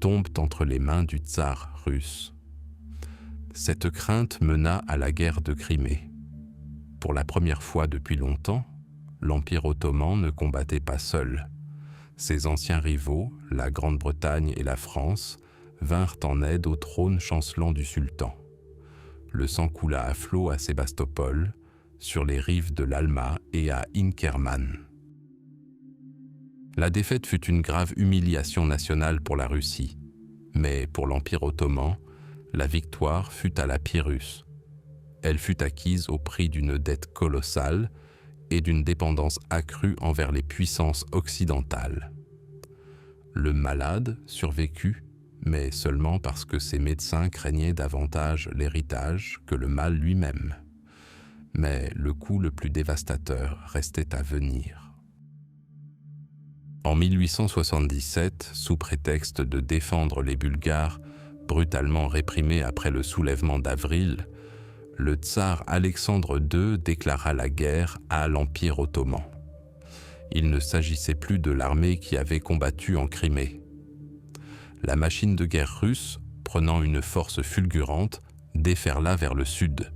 tombent entre les mains du tsar russe. Cette crainte mena à la guerre de Crimée. Pour la première fois depuis longtemps, l'Empire ottoman ne combattait pas seul. Ses anciens rivaux, la Grande-Bretagne et la France, vinrent en aide au trône chancelant du sultan. Le sang coula à flot à Sébastopol, sur les rives de l'Alma et à Inkerman. La défaite fut une grave humiliation nationale pour la Russie, mais pour l'Empire ottoman, la victoire fut à la Pyrrhus. Elle fut acquise au prix d'une dette colossale et d'une dépendance accrue envers les puissances occidentales. Le malade survécut, mais seulement parce que ses médecins craignaient davantage l'héritage que le mal lui-même. Mais le coup le plus dévastateur restait à venir. En 1877, sous prétexte de défendre les Bulgares, brutalement réprimés après le soulèvement d'avril, le tsar Alexandre II déclara la guerre à l'Empire ottoman. Il ne s'agissait plus de l'armée qui avait combattu en Crimée. La machine de guerre russe, prenant une force fulgurante, déferla vers le sud.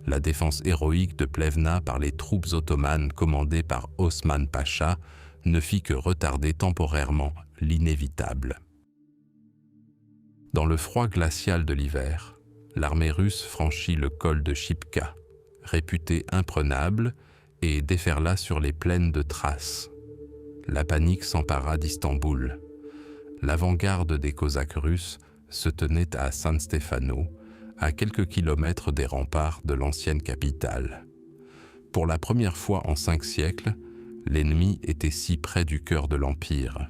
La défense héroïque de Plevna par les troupes ottomanes commandées par Osman Pacha ne fit que retarder temporairement l'inévitable. Dans le froid glacial de l'hiver, l'armée russe franchit le col de Shipka, réputé imprenable, et déferla sur les plaines de Thrace. La panique s'empara d'Istanbul. L'avant-garde des Cosaques russes se tenait à San Stefano, à quelques kilomètres des remparts de l'ancienne capitale. Pour la première fois en 5 siècles, l'ennemi était si près du cœur de l'Empire.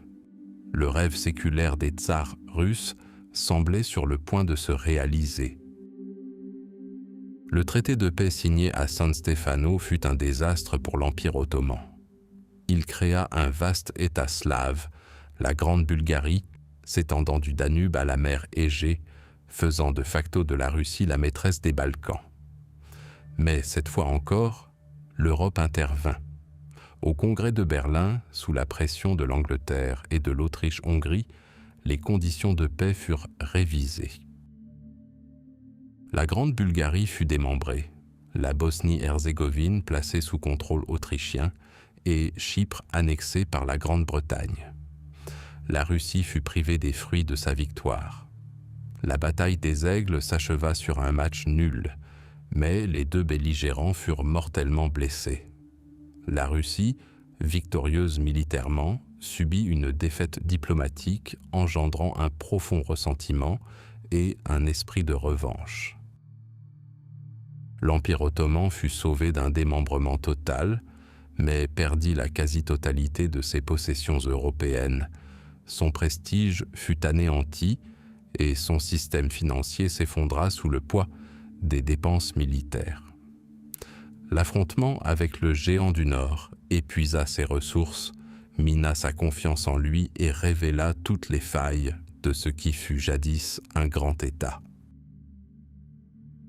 Le rêve séculaire des tsars russes semblait sur le point de se réaliser. Le traité de paix signé à San Stefano fut un désastre pour l'Empire ottoman. Il créa un vaste État slave, la Grande Bulgarie, s'étendant du Danube à la mer Égée, faisant de facto de la Russie la maîtresse des Balkans. Mais cette fois encore, l'Europe intervint. Au Congrès de Berlin, sous la pression de l'Angleterre et de l'Autriche-Hongrie, les conditions de paix furent révisées. La Grande Bulgarie fut démembrée, la Bosnie-Herzégovine placée sous contrôle autrichien et Chypre annexée par la Grande-Bretagne. La Russie fut privée des fruits de sa victoire. La bataille des Aigles s'acheva sur un match nul, mais les deux belligérants furent mortellement blessés. La Russie, victorieuse militairement, subit une défaite diplomatique engendrant un profond ressentiment et un esprit de revanche. L'Empire ottoman fut sauvé d'un démembrement total, mais perdit la quasi-totalité de ses possessions européennes. Son prestige fut anéanti et son système financier s'effondra sous le poids des dépenses militaires. L'affrontement avec le géant du Nord épuisa ses ressources, mina sa confiance en lui et révéla toutes les failles de ce qui fut jadis un grand État.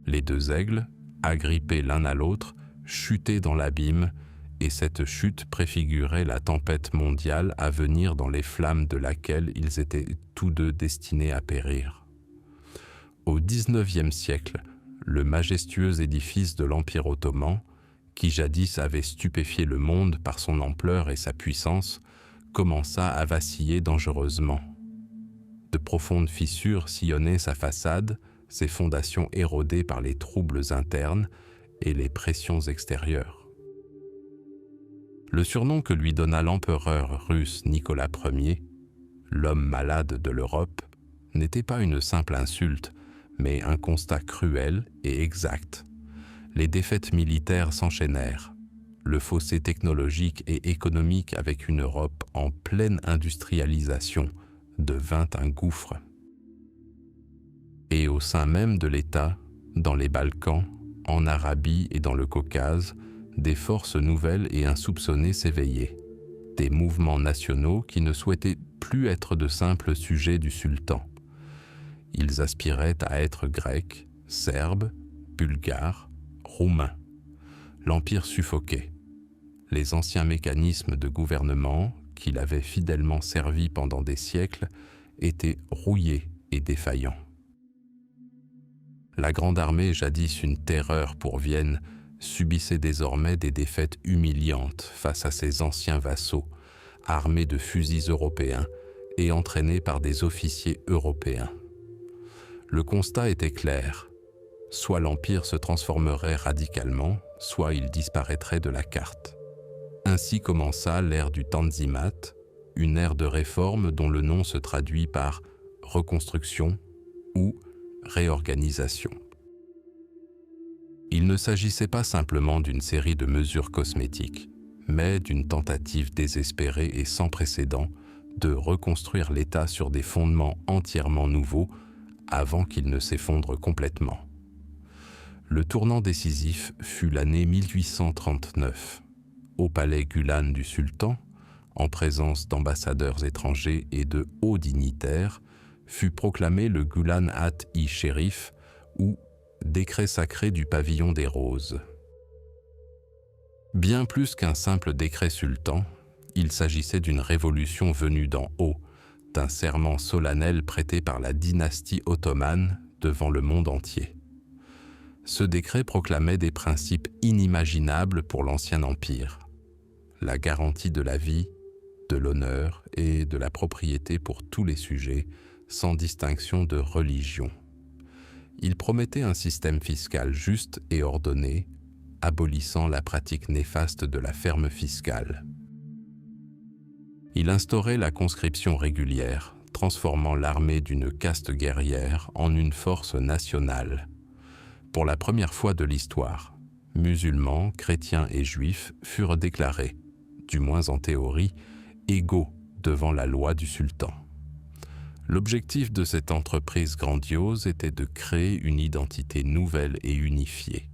Les deux aigles, agrippés l'un à l'autre, chutaient dans l'abîme, et cette chute préfigurait la tempête mondiale à venir dans les flammes de laquelle ils étaient tous deux destinés à périr. Au XIXe siècle, le majestueux édifice de l'Empire ottoman, qui jadis avait stupéfié le monde par son ampleur et sa puissance, commença à vaciller dangereusement. De profondes fissures sillonnaient sa façade, ses fondations érodées par les troubles internes et les pressions extérieures. Le surnom que lui donna l'empereur russe Nicolas Ier, l'homme malade de l'Europe, n'était pas une simple insulte, mais un constat cruel et exact. Les défaites militaires s'enchaînèrent. Le fossé technologique et économique avec une Europe en pleine industrialisation devint un gouffre. Et au sein même de l'État, dans les Balkans, en Arabie et dans le Caucase, des forces nouvelles et insoupçonnées s'éveillaient. Des mouvements nationaux qui ne souhaitaient plus être de simples sujets du sultan. Ils aspiraient à être grecs, serbes, bulgares, roumains. L'Empire suffoquait. Les anciens mécanismes de gouvernement, qui l'avaient fidèlement servi pendant des siècles, étaient rouillés et défaillants. La grande armée, jadis une terreur pour Vienne, subissait désormais des défaites humiliantes face à ses anciens vassaux, armés de fusils européens et entraînés par des officiers européens. Le constat était clair. Soit l'Empire se transformerait radicalement, soit il disparaîtrait de la carte. Ainsi commença l'ère du Tanzimat, une ère de réforme dont le nom se traduit par reconstruction ou réorganisation. Il ne s'agissait pas simplement d'une série de mesures cosmétiques, mais d'une tentative désespérée et sans précédent de reconstruire l'État sur des fondements entièrement nouveaux avant qu'il ne s'effondre complètement. Le tournant décisif fut l'année 1839. Au palais Gulan du sultan, en présence d'ambassadeurs étrangers et de hauts dignitaires, fut proclamé le Gulan At-i Sherif, ou décret sacré du pavillon des roses. Bien plus qu'un simple décret sultan, il s'agissait d'une révolution venue d'en haut, d'un serment solennel prêté par la dynastie ottomane devant le monde entier. Ce décret proclamait des principes inimaginables pour l'ancien empire. La garantie de la vie, de l'honneur et de la propriété pour tous les sujets, sans distinction de religion. Il promettait un système fiscal juste et ordonné, abolissant la pratique néfaste de la ferme fiscale. Il instaurait la conscription régulière, transformant l'armée d'une caste guerrière en une force nationale. Pour la première fois de l'histoire, musulmans, chrétiens et juifs furent déclarés, du moins en théorie, égaux devant la loi du sultan. L'objectif de cette entreprise grandiose était de créer une identité nouvelle et unifiée,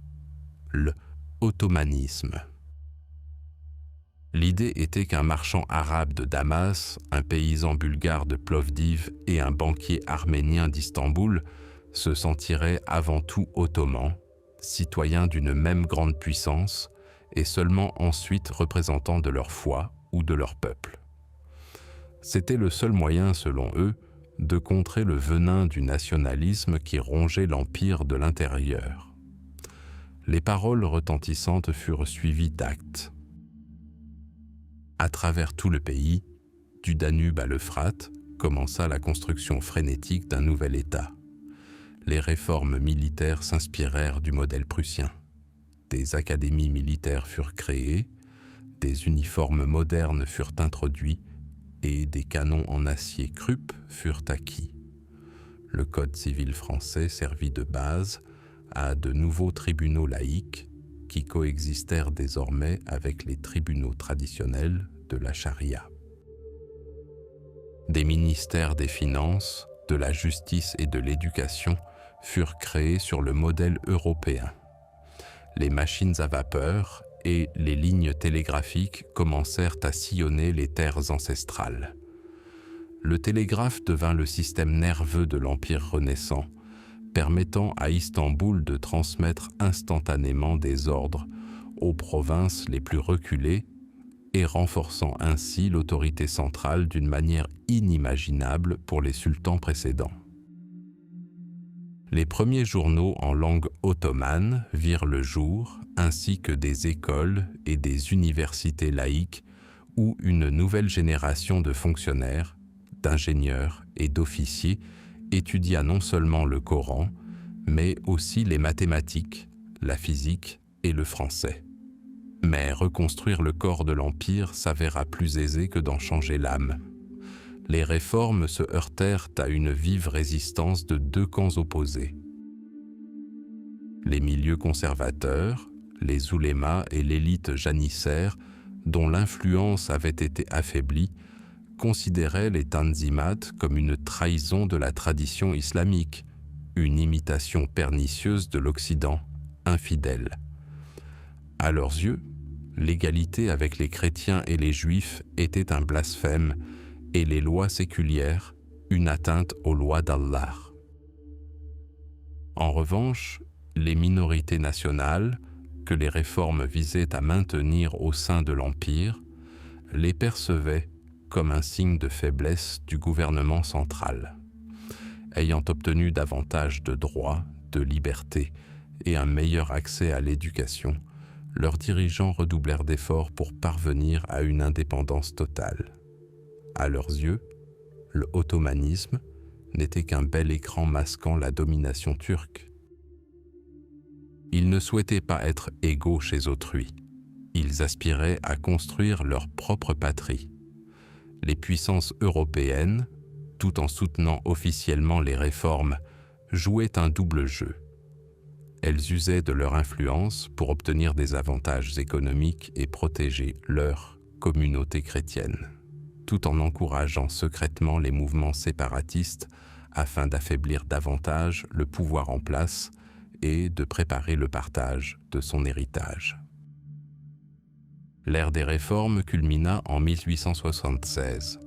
le ottomanisme. L'idée était qu'un marchand arabe de Damas, un paysan bulgare de Plovdiv et un banquier arménien d'Istanbul se sentiraient avant tout ottomans, citoyens d'une même grande puissance et seulement ensuite représentants de leur foi ou de leur peuple. C'était le seul moyen, selon eux, de contrer le venin du nationalisme qui rongeait l'empire de l'intérieur. Les paroles retentissantes furent suivies d'actes. À travers tout le pays, du Danube à l'Euphrate, commença la construction frénétique d'un nouvel État. Les réformes militaires s'inspirèrent du modèle prussien. Des académies militaires furent créées, des uniformes modernes furent introduits et des canons en acier Krupp furent acquis. Le Code civil français servit de base à de nouveaux tribunaux laïques qui coexistèrent désormais avec les tribunaux traditionnels de la charia. Des ministères des Finances, de la Justice et de l'Éducation furent créés sur le modèle européen. Les machines à vapeur et les lignes télégraphiques commencèrent à sillonner les terres ancestrales. Le télégraphe devint le système nerveux de l'Empire renaissant, permettant à Istanbul de transmettre instantanément des ordres aux provinces les plus reculées et renforçant ainsi l'autorité centrale d'une manière inimaginable pour les sultans précédents. Les premiers journaux en langue ottomane virent le jour, ainsi que des écoles et des universités laïques où une nouvelle génération de fonctionnaires, d'ingénieurs et d'officiers étudia non seulement le Coran, mais aussi les mathématiques, la physique et le français. Mais reconstruire le corps de l'Empire s'avéra plus aisé que d'en changer l'âme. Les réformes se heurtèrent à une vive résistance de deux camps opposés. Les milieux conservateurs, les oulémas et l'élite janissaire, dont l'influence avait été affaiblie, considéraient les tanzimat comme une trahison de la tradition islamique, une imitation pernicieuse de l'Occident, infidèle. À leurs yeux, l'égalité avec les chrétiens et les juifs était un blasphème et les lois séculières une atteinte aux lois d'Allah. En revanche, les minorités nationales, que les réformes visaient à maintenir au sein de l'Empire, les percevaient comme un signe de faiblesse du gouvernement central. Ayant obtenu davantage de droits, de liberté et un meilleur accès à l'éducation, leurs dirigeants redoublèrent d'efforts pour parvenir à une indépendance totale. À leurs yeux, le ottomanisme n'était qu'un bel écran masquant la domination turque. Ils ne souhaitaient pas être égaux chez autrui. Ils aspiraient à construire leur propre patrie. Les puissances européennes, tout en soutenant officiellement les réformes, jouaient un double jeu. Elles usaient de leur influence pour obtenir des avantages économiques et protéger leur communauté chrétienne, tout en encourageant secrètement les mouvements séparatistes afin d'affaiblir davantage le pouvoir en place et de préparer le partage de son héritage. L'ère des réformes culmina en 1876.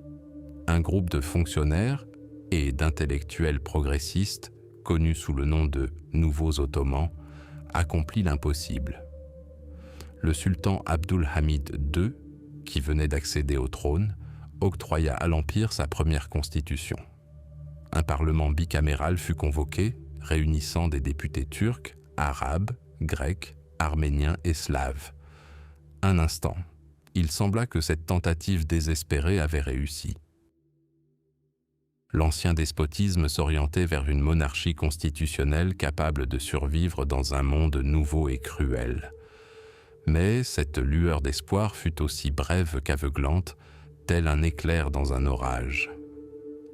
Un groupe de fonctionnaires et d'intellectuels progressistes, connus sous le nom de « Nouveaux Ottomans », accomplit l'impossible. Le sultan Abdulhamid II, qui venait d'accéder au trône, octroya à l'Empire sa première constitution. Un parlement bicaméral fut convoqué, réunissant des députés turcs, arabes, grecs, arméniens et slaves. Un instant, il sembla que cette tentative désespérée avait réussi. L'ancien despotisme s'orientait vers une monarchie constitutionnelle capable de survivre dans un monde nouveau et cruel. Mais cette lueur d'espoir fut aussi brève qu'aveuglante, tel un éclair dans un orage.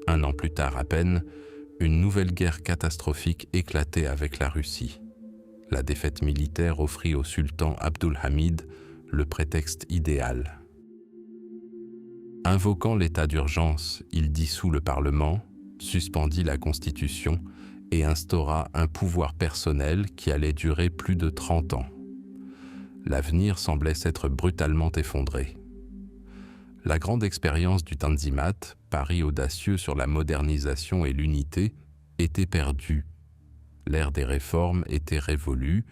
Un an plus tard à peine, une nouvelle guerre catastrophique éclatait avec la Russie. La défaite militaire offrit au sultan Abdulhamid le prétexte idéal. Invoquant l'état d'urgence, il dissout le Parlement, suspendit la Constitution et instaura un pouvoir personnel qui allait durer plus de 30 ans. L'avenir semblait s'être brutalement effondré. La grande expérience du Tanzimat, pari audacieux sur la modernisation et l'unité, était perdue. L'ère des réformes était révolue,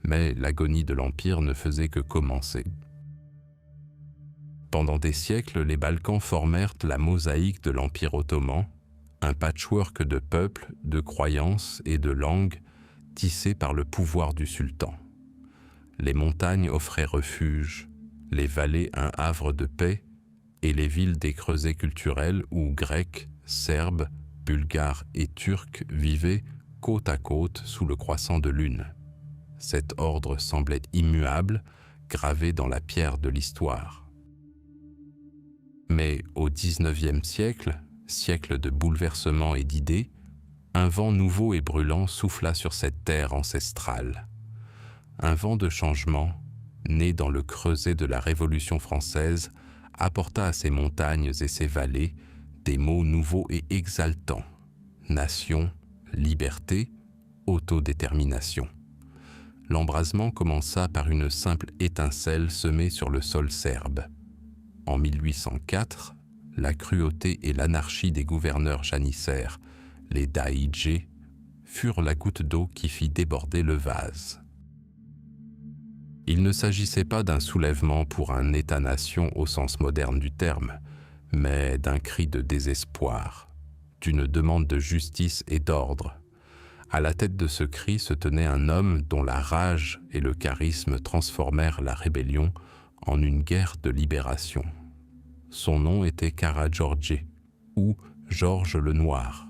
mais l'agonie de l'Empire ne faisait que commencer. Pendant des siècles, les Balkans formèrent la mosaïque de l'Empire ottoman, un patchwork de peuples, de croyances et de langues tissé par le pouvoir du sultan. Les montagnes offraient refuge, les vallées un havre de paix, et les villes des creusets culturels où Grecs, Serbes, Bulgares et Turcs vivaient côte à côte sous le croissant de lune. Cet ordre semblait immuable, gravé dans la pierre de l'histoire. Mais au XIXe siècle, siècle de bouleversements et d'idées, un vent nouveau et brûlant souffla sur cette terre ancestrale. Un vent de changement, né dans le creuset de la Révolution française, apporta à ces montagnes et ces vallées des mots nouveaux et exaltants. Nation, liberté, autodétermination. L'embrasement commença par une simple étincelle semée sur le sol serbe. En 1804, la cruauté et l'anarchie des gouverneurs janissaires, les Daïdjé, furent la goutte d'eau qui fit déborder le vase. Il ne s'agissait pas d'un soulèvement pour un État-nation au sens moderne du terme, mais d'un cri de désespoir, d'une demande de justice et d'ordre. À la tête de ce cri se tenait un homme dont la rage et le charisme transformèrent la rébellion en une guerre de libération. Son nom était Karađorđe, ou Georges le Noir.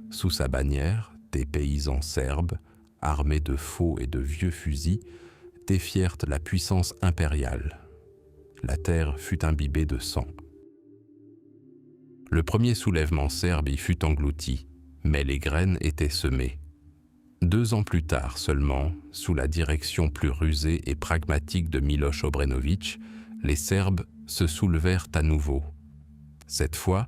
Sous sa bannière, des paysans serbes, armés de faux et de vieux fusils, défièrent la puissance impériale. La terre fut imbibée de sang. Le premier soulèvement serbe y fut englouti, mais les graines étaient semées. 2 ans plus tard seulement, sous la direction plus rusée et pragmatique de Miloš Obrenović, les Serbes se soulevèrent à nouveau. Cette fois,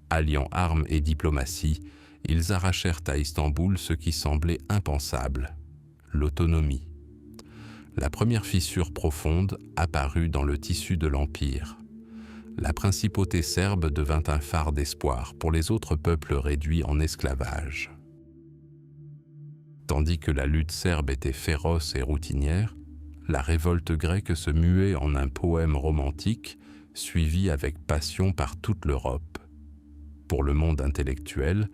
alliant armes et diplomatie, ils arrachèrent à Istanbul ce qui semblait impensable, l'autonomie. La première fissure profonde apparut dans le tissu de l'Empire. La principauté serbe devint un phare d'espoir pour les autres peuples réduits en esclavage. Tandis que la lutte serbe était féroce et routinière, la révolte grecque se muait en un poème romantique suivi avec passion par toute l'Europe. Pour le monde intellectuel,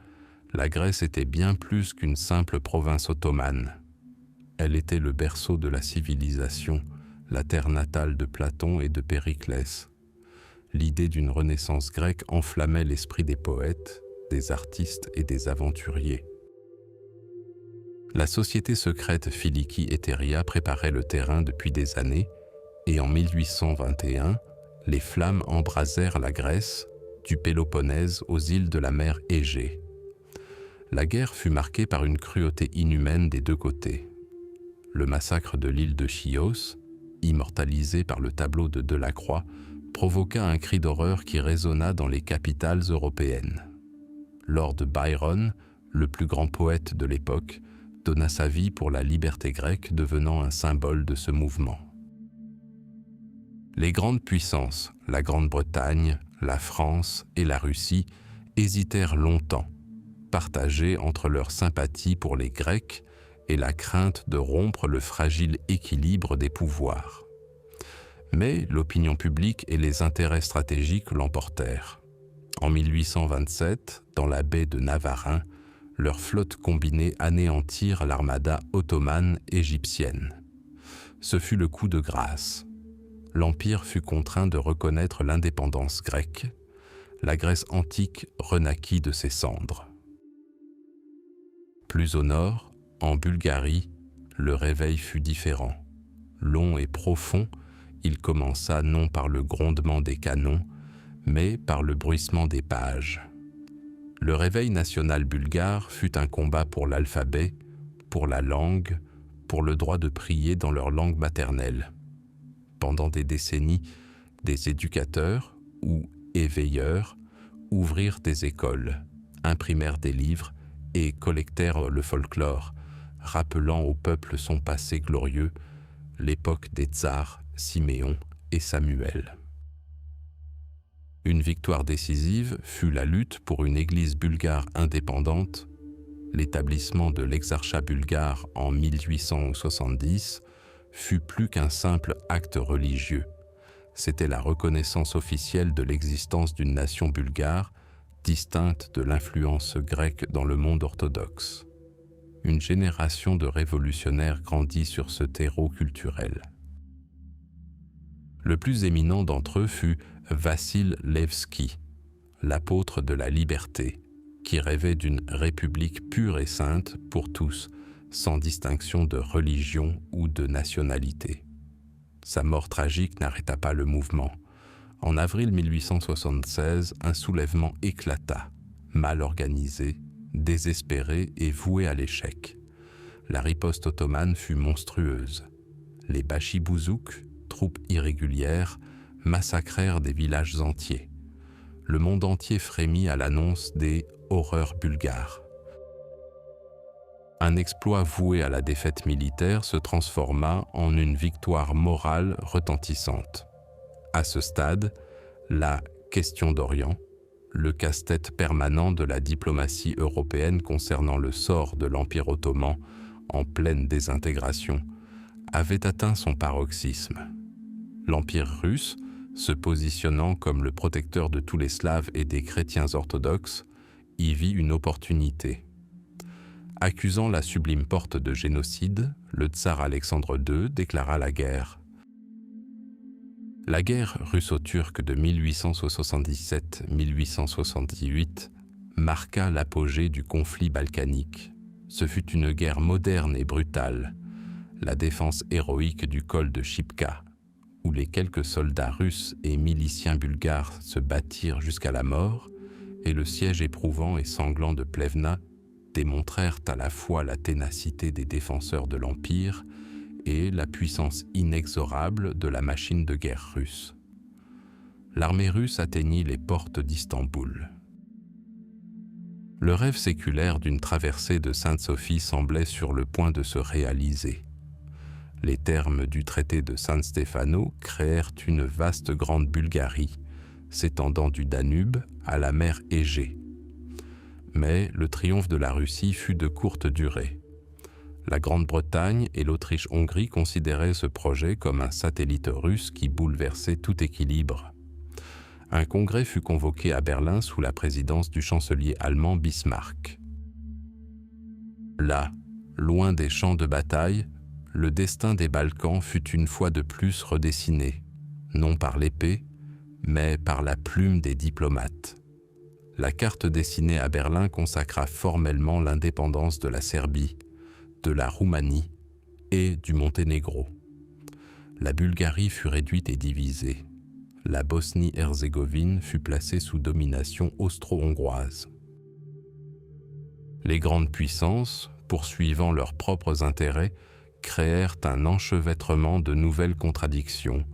la Grèce était bien plus qu'une simple province ottomane. Elle était le berceau de la civilisation, la terre natale de Platon et de Périclès. L'idée d'une renaissance grecque enflammait l'esprit des poètes, des artistes et des aventuriers. La société secrète Philiki Eteria préparait le terrain depuis des années, et en 1821, les flammes embrasèrent la Grèce, du Péloponnèse aux îles de la mer Égée. La guerre fut marquée par une cruauté inhumaine des 2 côtés. Le massacre de l'île de Chios, immortalisé par le tableau de Delacroix, provoqua un cri d'horreur qui résonna dans les capitales européennes. Lord Byron, le plus grand poète de l'époque, donna sa vie pour la liberté grecque, devenant un symbole de ce mouvement. Les grandes puissances, la Grande-Bretagne, la France et la Russie, hésitèrent longtemps, partagées entre leur sympathie pour les Grecs et la crainte de rompre le fragile équilibre des pouvoirs. Mais l'opinion publique et les intérêts stratégiques l'emportèrent. En 1827, dans la baie de Navarin, leurs flottes combinées anéantirent l'armada ottomane égyptienne. Ce fut le coup de grâce. L'Empire fut contraint de reconnaître l'indépendance grecque. La Grèce antique renaquit de ses cendres. Plus au nord, en Bulgarie, le réveil fut différent. Long et profond, il commença non par le grondement des canons, mais par le bruissement des pages. Le réveil national bulgare fut un combat pour l'alphabet, pour la langue, pour le droit de prier dans leur langue maternelle. Pendant des décennies, des éducateurs ou éveilleurs ouvrirent des écoles, imprimèrent des livres et collectèrent le folklore, rappelant au peuple son passé glorieux, l'époque des tsars Siméon et Samuel. Une victoire décisive fut la lutte pour une église bulgare indépendante, l'établissement de l'exarchat bulgare en 1870 fut plus qu'un simple acte religieux. C'était la reconnaissance officielle de l'existence d'une nation bulgare distincte de l'influence grecque dans le monde orthodoxe. Une génération de révolutionnaires grandit sur ce terreau culturel. Le plus éminent d'entre eux fut Vassil Levski, l'apôtre de la liberté, qui rêvait d'une république pure et sainte pour tous, sans distinction de religion ou de nationalité. Sa mort tragique n'arrêta pas le mouvement. En avril 1876, un soulèvement éclata, mal organisé, désespéré et voué à l'échec. La riposte ottomane fut monstrueuse. Les Bachibouzouk, troupes irrégulières, massacrèrent des villages entiers. Le monde entier frémit à l'annonce des « horreurs bulgares ». Un exploit voué à la défaite militaire se transforma en une victoire morale retentissante. À ce stade, la « question d'Orient », le casse-tête permanent de la diplomatie européenne concernant le sort de l'Empire ottoman en pleine désintégration, avait atteint son paroxysme. L'Empire russe, se positionnant comme le protecteur de tous les Slaves et des chrétiens orthodoxes, y vit une opportunité. Accusant la Sublime Porte de génocide, le tsar Alexandre II déclara la guerre. La guerre russo-turque de 1877-1878 marqua l'apogée du conflit balkanique. Ce fut une guerre moderne et brutale, la défense héroïque du col de Chipka, où les quelques soldats russes et miliciens bulgares se battirent jusqu'à la mort, et le siège éprouvant et sanglant de Plevna démontrèrent à la fois la ténacité des défenseurs de l'Empire et la puissance inexorable de la machine de guerre russe. L'armée russe atteignit les portes d'Istanbul. Le rêve séculaire d'une traversée de Sainte-Sophie semblait sur le point de se réaliser. Les termes du traité de San Stefano créèrent une vaste grande Bulgarie, s'étendant du Danube à la mer Égée. Mais le triomphe de la Russie fut de courte durée. La Grande-Bretagne et l'Autriche-Hongrie considéraient ce projet comme un satellite russe qui bouleversait tout équilibre. Un congrès fut convoqué à Berlin sous la présidence du chancelier allemand Bismarck. Là, loin des champs de bataille, le destin des Balkans fut une fois de plus redessiné, non par l'épée, mais par la plume des diplomates. La carte dessinée à Berlin consacra formellement l'indépendance de la Serbie, de la Roumanie et du Monténégro. La Bulgarie fut réduite et divisée. La Bosnie-Herzégovine fut placée sous domination austro-hongroise. Les grandes puissances, poursuivant leurs propres intérêts, créèrent un enchevêtrement de nouvelles contradictions,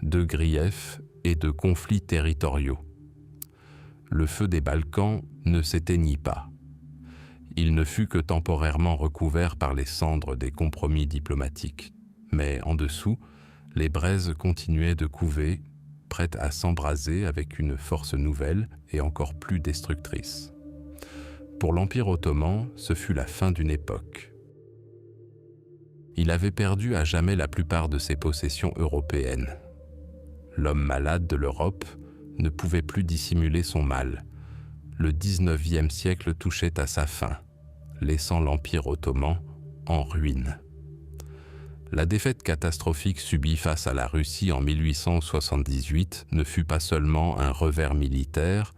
de griefs et de conflits territoriaux. Le feu des Balkans ne s'éteignit pas. Il ne fut que temporairement recouvert par les cendres des compromis diplomatiques. Mais en dessous, les braises continuaient de couver, prêtes à s'embraser avec une force nouvelle et encore plus destructrice. Pour l'Empire ottoman, ce fut la fin d'une époque. Il avait perdu à jamais la plupart de ses possessions européennes. L'homme malade de l'Europe ne pouvait plus dissimuler son mal. Le XIXe siècle touchait à sa fin, laissant l'Empire ottoman en ruine. La défaite catastrophique subie face à la Russie en 1878 ne fut pas seulement un revers militaire,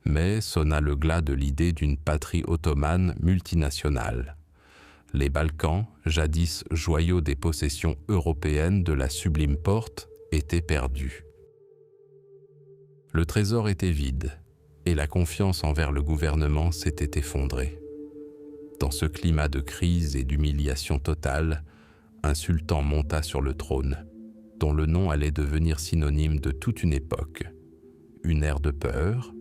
mais sonna le glas de l'idée d'une patrie ottomane multinationale. Les Balkans, jadis joyaux des possessions européennes de la Sublime Porte, étaient perdus. Le trésor était vide, et la confiance envers le gouvernement s'était effondrée. Dans ce climat de crise et d'humiliation totale, un sultan monta sur le trône, dont le nom allait devenir synonyme de toute une époque, une ère de peur,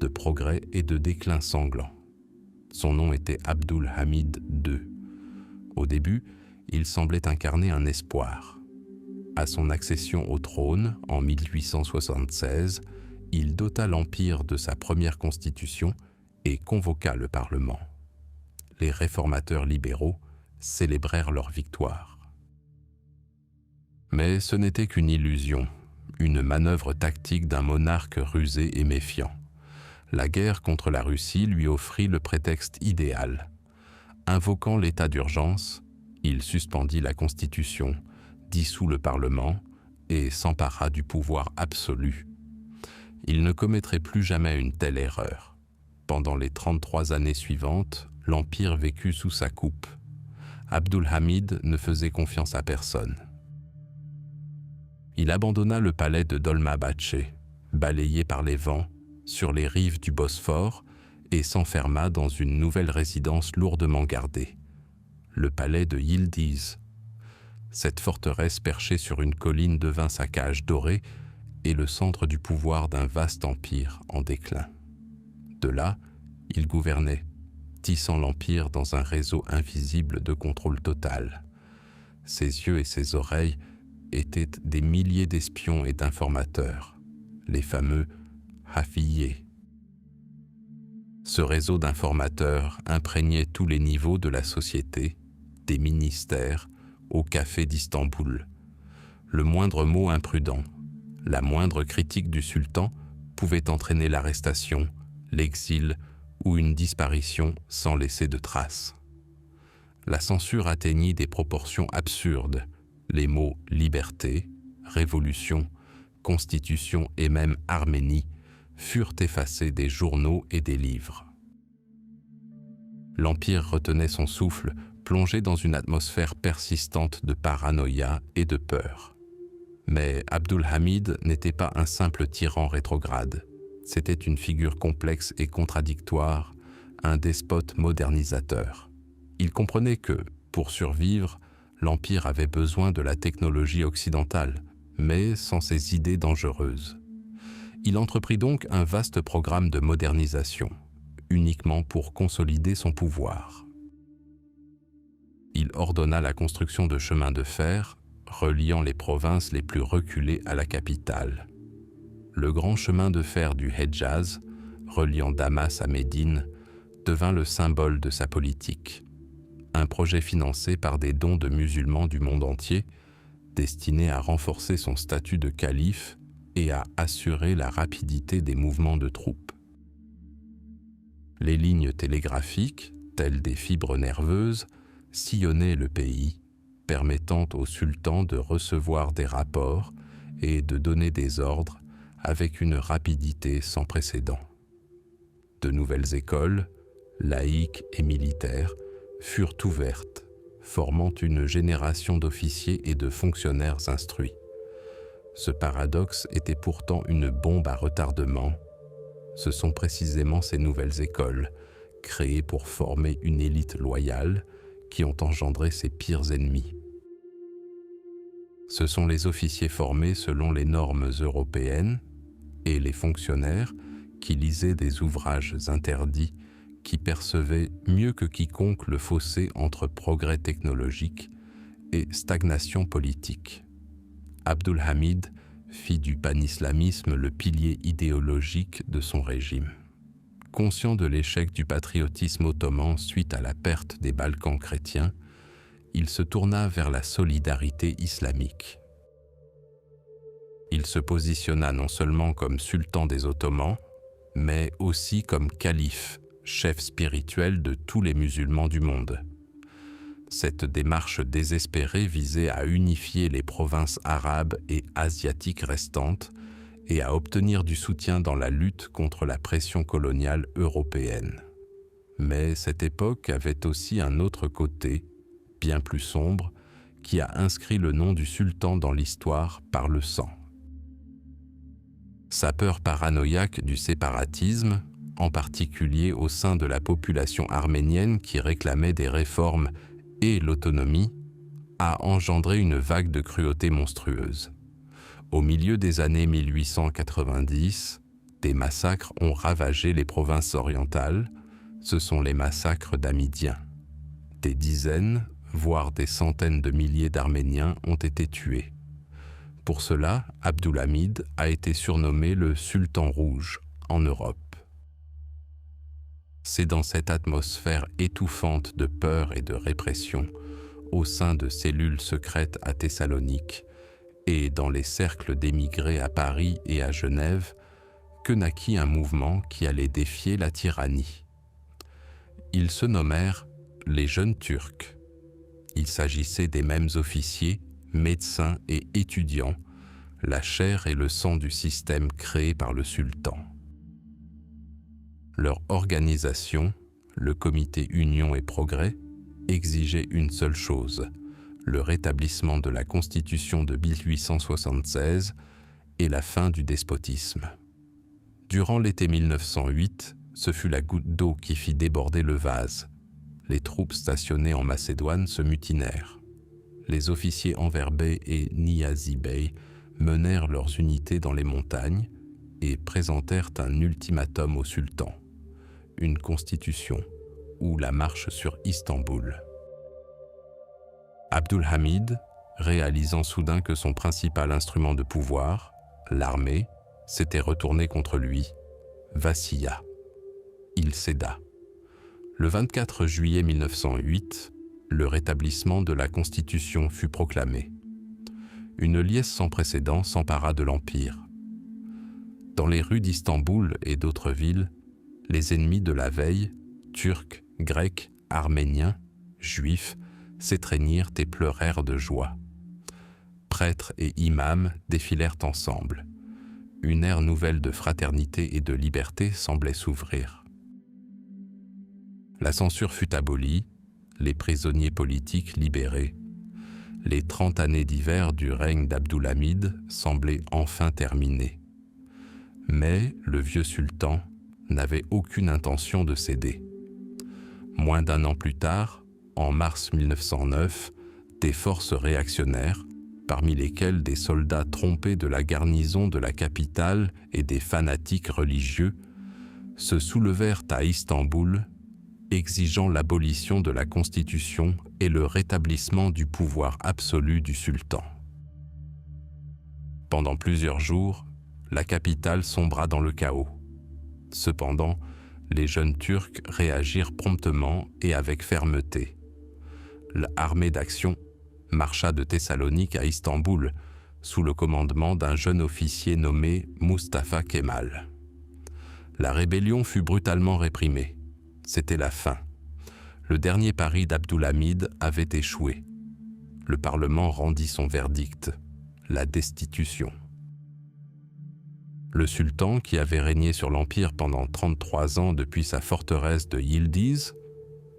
de progrès et de déclin sanglant. Son nom était Abdul Hamid II. Au début, il semblait incarner un espoir. À son accession au trône, en 1876, il dota l'Empire de sa première constitution et convoqua le Parlement. Les réformateurs libéraux célébrèrent leur victoire. Mais ce n'était qu'une illusion, une manœuvre tactique d'un monarque rusé et méfiant. La guerre contre la Russie lui offrit le prétexte idéal. Invoquant l'état d'urgence, il suspendit la Constitution, dissout le Parlement et s'empara du pouvoir absolu. Il ne commettrait plus jamais une telle erreur. Pendant les 33 années suivantes, l'Empire vécut sous sa coupe. Abdul Hamid ne faisait confiance à personne. Il abandonna le palais de Dolmabahçe, balayé par les vents, sur les rives du Bosphore, et s'enferma dans une nouvelle résidence lourdement gardée, le palais de Yildiz. Cette forteresse perchée sur une colline devint sa cage dorée et le centre du pouvoir d'un vaste empire en déclin. De là, il gouvernait, tissant l'empire dans un réseau invisible de contrôle total. Ses yeux et ses oreilles étaient des milliers d'espions et d'informateurs, les fameux Hafiyés. Ce réseau d'informateurs imprégnait tous les niveaux de la société, des ministères au café d'Istanbul. Le moindre mot imprudent, la moindre critique du sultan pouvait entraîner l'arrestation, l'exil ou une disparition sans laisser de traces. La censure atteignit des proportions absurdes. Les mots « liberté »,« révolution »,« constitution » et même « Arménie » furent effacés des journaux et des livres. L'Empire retenait son souffle, plongé dans une atmosphère persistante de paranoïa et de peur. Mais Abdul Hamid n'était pas un simple tyran rétrograde. C'était une figure complexe et contradictoire, un despote modernisateur. Il comprenait que, pour survivre, l'Empire avait besoin de la technologie occidentale, mais sans ses idées dangereuses. Il entreprit donc un vaste programme de modernisation, uniquement pour consolider son pouvoir. Il ordonna la construction de chemins de fer, reliant les provinces les plus reculées à la capitale. Le grand chemin de fer du Hedjaz, reliant Damas à Médine, devint le symbole de sa politique. Un projet financé par des dons de musulmans du monde entier, destiné à renforcer son statut de calife et à assurer la rapidité des mouvements de troupes. Les lignes télégraphiques, telles des fibres nerveuses, sillonnaient le pays, permettant au sultan de recevoir des rapports et de donner des ordres avec une rapidité sans précédent. De nouvelles écoles, laïques et militaires, furent ouvertes, formant une génération d'officiers et de fonctionnaires instruits. Ce paradoxe était pourtant une bombe à retardement. Ce sont précisément ces nouvelles écoles, créées pour former une élite loyale, qui ont engendré ses pires ennemis. Ce sont les officiers formés selon les normes européennes et les fonctionnaires qui lisaient des ouvrages interdits qui percevaient mieux que quiconque le fossé entre progrès technologique et stagnation politique. Abdul Hamid fit du panislamisme le pilier idéologique de son régime. Conscient de l'échec du patriotisme ottoman suite à la perte des Balkans chrétiens, il se tourna vers la solidarité islamique. Il se positionna non seulement comme sultan des Ottomans, mais aussi comme calife, chef spirituel de tous les musulmans du monde. Cette démarche désespérée visait à unifier les provinces arabes et asiatiques restantes et à obtenir du soutien dans la lutte contre la pression coloniale européenne. Mais cette époque avait aussi un autre côté, bien plus sombre, qui a inscrit le nom du sultan dans l'histoire par le sang. Sa peur paranoïaque du séparatisme, en particulier au sein de la population arménienne qui réclamait des réformes et l'autonomie, a engendré une vague de cruauté monstrueuse. Au milieu des années 1890, des massacres ont ravagé les provinces orientales. Ce sont les massacres d'Amidiens. Des dizaines, voire des centaines de milliers d'Arméniens ont été tués. Pour cela, Abdulhamid a été surnommé le Sultan rouge en Europe. C'est dans cette atmosphère étouffante de peur et de répression, au sein de cellules secrètes à Thessalonique et dans les cercles d'émigrés à Paris et à Genève, que naquit un mouvement qui allait défier la tyrannie. Ils se nommèrent les Jeunes Turcs. Il s'agissait des mêmes officiers, médecins et étudiants, la chair et le sang du système créé par le sultan. Leur organisation, le comité Union et Progrès, exigeait une seule chose, le rétablissement de la Constitution de 1876 et la fin du despotisme. Durant l'été 1908, ce fut la goutte d'eau qui fit déborder le vase. Les troupes stationnées en Macédoine se mutinèrent. Les officiers Enver Bey et Niyazi Bey menèrent leurs unités dans les montagnes et présentèrent un ultimatum au sultan, une constitution ou la marche sur Istanbul. Abdulhamid, réalisant soudain que son principal instrument de pouvoir, l'armée, s'était retourné contre lui, vacilla. Il céda. Le 24 juillet 1908, le rétablissement de la Constitution fut proclamé. Une liesse sans précédent s'empara de l'Empire. Dans les rues d'Istanbul et d'autres villes, les ennemis de la veille, Turcs, Grecs, Arméniens, Juifs, s'étreignirent et pleurèrent de joie. Prêtres et imams défilèrent ensemble. Une ère nouvelle de fraternité et de liberté semblait s'ouvrir. La censure fut abolie, les prisonniers politiques libérés. Les 30 années d'hiver du règne d'Abdulhamid semblaient enfin terminées. Mais le vieux sultan n'avait aucune intention de céder. Moins d'un an plus tard, en mars 1909, des forces réactionnaires, parmi lesquelles des soldats trompés de la garnison de la capitale et des fanatiques religieux, se soulevèrent à Istanbul, exigeant l'abolition de la Constitution et le rétablissement du pouvoir absolu du sultan. Pendant plusieurs jours, la capitale sombra dans le chaos. Cependant, les jeunes Turcs réagirent promptement et avec fermeté. L'armée d'action marcha de Thessalonique à Istanbul sous le commandement d'un jeune officier nommé Mustafa Kemal. La rébellion fut brutalement réprimée. C'était la fin. Le dernier pari d'Abdulhamid avait échoué. Le Parlement rendit son verdict, la destitution. Le sultan, qui avait régné sur l'Empire pendant 33 ans depuis sa forteresse de Yildiz,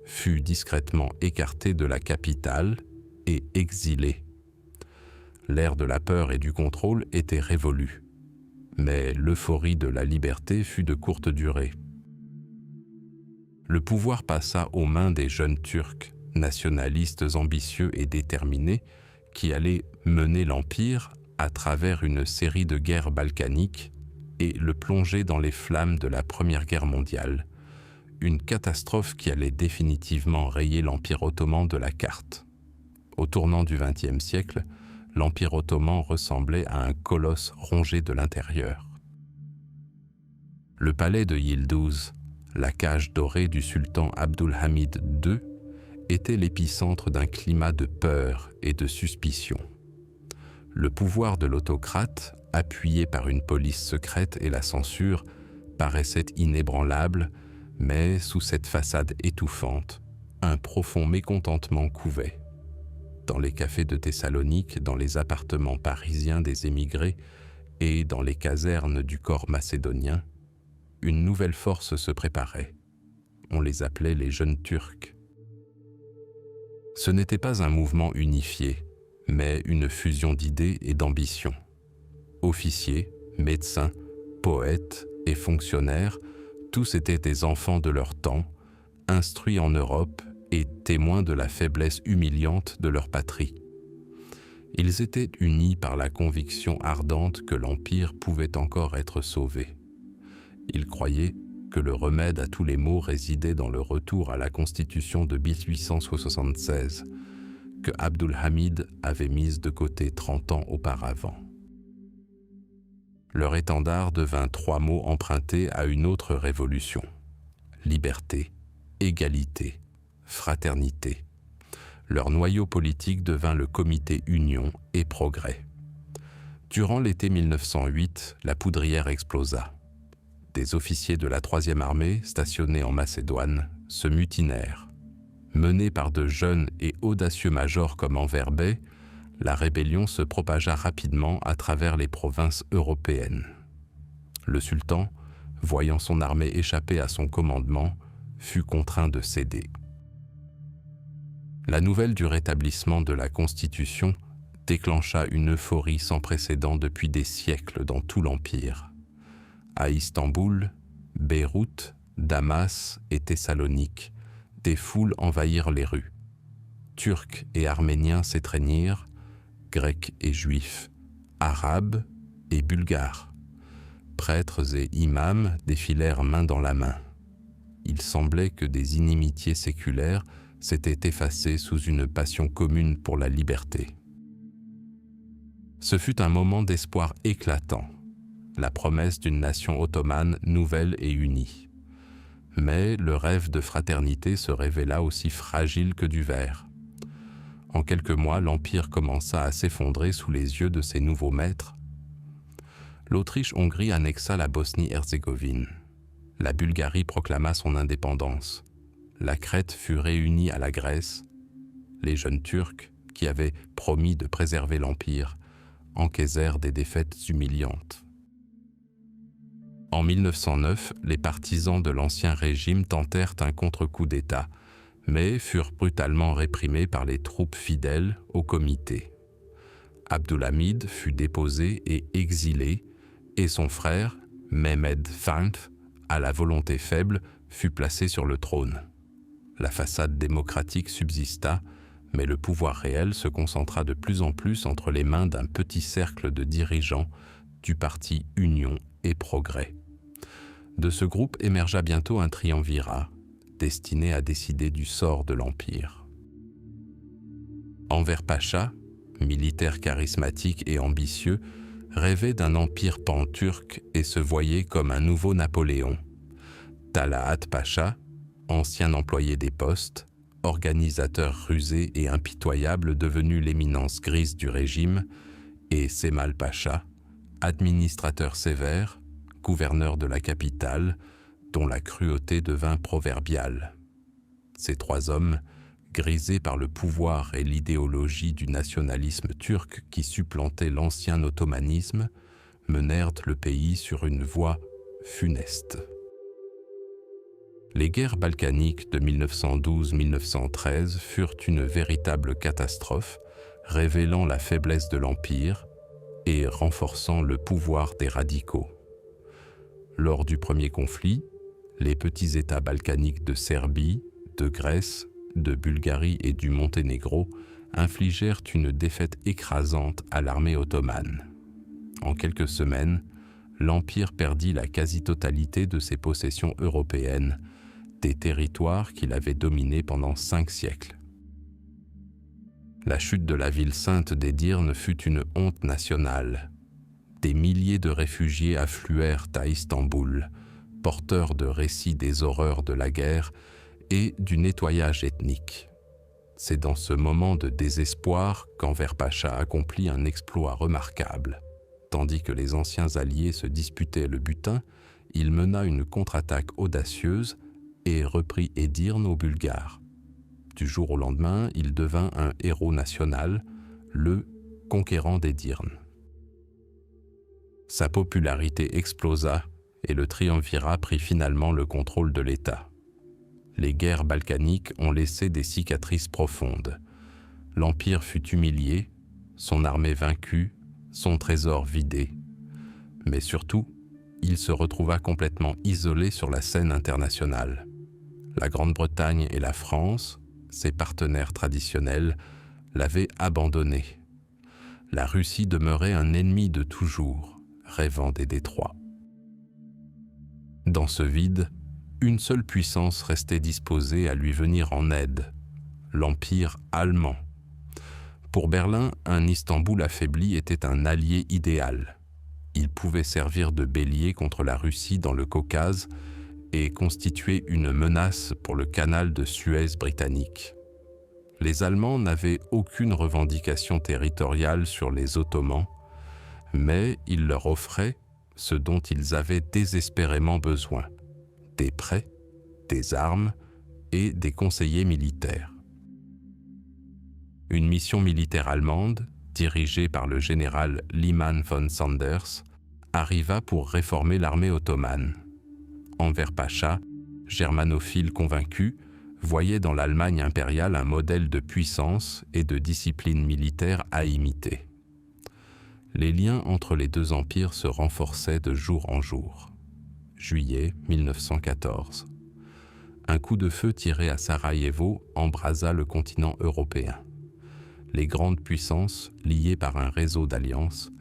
fut discrètement écarté de la capitale et exilé. L'ère de la peur et du contrôle était révolue, mais l'euphorie de la liberté fut de courte durée. Le pouvoir passa aux mains des jeunes Turcs, nationalistes ambitieux et déterminés, qui allaient mener l'Empire à travers une série de guerres balkaniques et le plonger dans les flammes de la Première Guerre mondiale, une catastrophe qui allait définitivement rayer l'Empire ottoman de la carte. Au tournant du XXe siècle, l'Empire ottoman ressemblait à un colosse rongé de l'intérieur. Le palais de Yildiz, la cage dorée du sultan Abdulhamid II, était l'épicentre d'un climat de peur et de suspicion. Le pouvoir de l'autocrate, appuyé par une police secrète et la censure, paraissait inébranlable, mais sous cette façade étouffante, un profond mécontentement couvait. Dans les cafés de Thessalonique, dans les appartements parisiens des émigrés et dans les casernes du corps macédonien, une nouvelle force se préparait. On les appelait les Jeunes Turcs. Ce n'était pas un mouvement unifié, mais une fusion d'idées et d'ambitions. Officiers, médecins, poètes et fonctionnaires, Tous étaient des enfants de leur temps, instruits en Europe et témoins de la faiblesse humiliante de leur patrie. Ils étaient unis par la conviction ardente que l'Empire pouvait encore être sauvé. Ils croyaient que le remède à tous les maux résidait dans le retour à la Constitution de 1876, que Abdul Hamid avait mise de côté 30 ans auparavant. Leur étendard devint 3 mots empruntés à une autre révolution: liberté, égalité, fraternité. Leur noyau politique devint le comité Union et Progrès. Durant l'été 1908, la poudrière explosa. Des officiers de la 3e armée, stationnés en Macédoine, se mutinèrent. Menée par de jeunes et audacieux majors comme Enver Bey, la rébellion se propagea rapidement à travers les provinces européennes. Le sultan, voyant son armée échapper à son commandement, fut contraint de céder. La nouvelle du rétablissement de la Constitution déclencha une euphorie sans précédent depuis des siècles dans tout l'Empire. À Istanbul, Beyrouth, Damas et Thessalonique, des foules envahirent les rues. Turcs et Arméniens s'étreignirent, Grecs et Juifs, Arabes et Bulgares. Prêtres et imams défilèrent main dans la main. Il semblait que des inimitiés séculaires s'étaient effacées sous une passion commune pour la liberté. Ce fut un moment d'espoir éclatant, la promesse d'une nation ottomane nouvelle et unie. Mais le rêve de fraternité se révéla aussi fragile que du verre. En quelques mois, l'Empire commença à s'effondrer sous les yeux de ses nouveaux maîtres. L'Autriche-Hongrie annexa la Bosnie-Herzégovine. La Bulgarie proclama son indépendance. La Crète fut réunie à la Grèce. Les jeunes Turcs, qui avaient promis de préserver l'Empire, encaissèrent des défaites humiliantes. En 1909, les partisans de l'ancien régime tentèrent un contre-coup d'État, mais furent brutalement réprimés par les troupes fidèles au comité. Abdul Hamid fut déposé et exilé, et son frère, Mehmed Fand, à la volonté faible, fut placé sur le trône. La façade démocratique subsista, mais le pouvoir réel se concentra de plus en plus entre les mains d'un petit cercle de dirigeants du parti Union et Progrès. De ce groupe émergea bientôt un triumvirat, destiné à décider du sort de l'Empire. Enver Pacha, militaire charismatique et ambitieux, rêvait d'un empire pan-turc et se voyait comme un nouveau Napoléon. Talaat Pacha, ancien employé des postes, organisateur rusé et impitoyable devenu l'éminence grise du régime, et Cemal Pacha, administrateur sévère, gouverneur de la capitale, dont la cruauté devint proverbiale. Ces 3 hommes, grisés par le pouvoir et l'idéologie du nationalisme turc qui supplantait l'ancien ottomanisme, menèrent le pays sur une voie funeste. Les guerres balkaniques de 1912-1913 furent une véritable catastrophe, révélant la faiblesse de l'Empire et renforçant le pouvoir des radicaux. Lors du premier conflit, les petits États balkaniques de Serbie, de Grèce, de Bulgarie et du Monténégro infligèrent une défaite écrasante à l'armée ottomane. En quelques semaines, l'Empire perdit la quasi-totalité de ses possessions européennes, des territoires qu'il avait dominés pendant 5 siècles. La chute de la ville sainte d'Edirne fut une honte nationale. Des milliers de réfugiés affluèrent à Istanbul, porteurs de récits des horreurs de la guerre et du nettoyage ethnique. C'est dans ce moment de désespoir qu'Enver Pacha accomplit un exploit remarquable. Tandis que les anciens alliés se disputaient le butin, il mena une contre-attaque audacieuse et reprit Edirne aux Bulgares. Du jour au lendemain, il devint un héros national, le conquérant d'Edirne. Sa popularité explosa et le triumvirat prit finalement le contrôle de l'État. Les guerres balkaniques ont laissé des cicatrices profondes. L'Empire fut humilié, son armée vaincue, son trésor vidé. Mais surtout, il se retrouva complètement isolé sur la scène internationale. La Grande-Bretagne et la France, ses partenaires traditionnels, l'avaient abandonné. La Russie demeurait un ennemi de toujours, rêvant des détroits. Dans ce vide, une seule puissance restait disposée à lui venir en aide, l'Empire allemand. Pour Berlin, un Istanbul affaibli était un allié idéal. Il pouvait servir de bélier contre la Russie dans le Caucase et constituer une menace pour le canal de Suez britannique. Les Allemands n'avaient aucune revendication territoriale sur les Ottomans, mais ils leur offraient ce dont ils avaient désespérément besoin: des prêts, des armes et des conseillers militaires. Une mission militaire allemande, dirigée par le général Liman von Sanders, arriva pour réformer l'armée ottomane. Enver Pacha, germanophile convaincu, voyait dans l'Allemagne impériale un modèle de puissance et de discipline militaire à imiter. Les liens entre les deux empires se renforçaient de jour en jour. Juillet 1914. Un coup de feu tiré à Sarajevo embrasa le continent européen. Les grandes puissances, liées par un réseau d'alliances,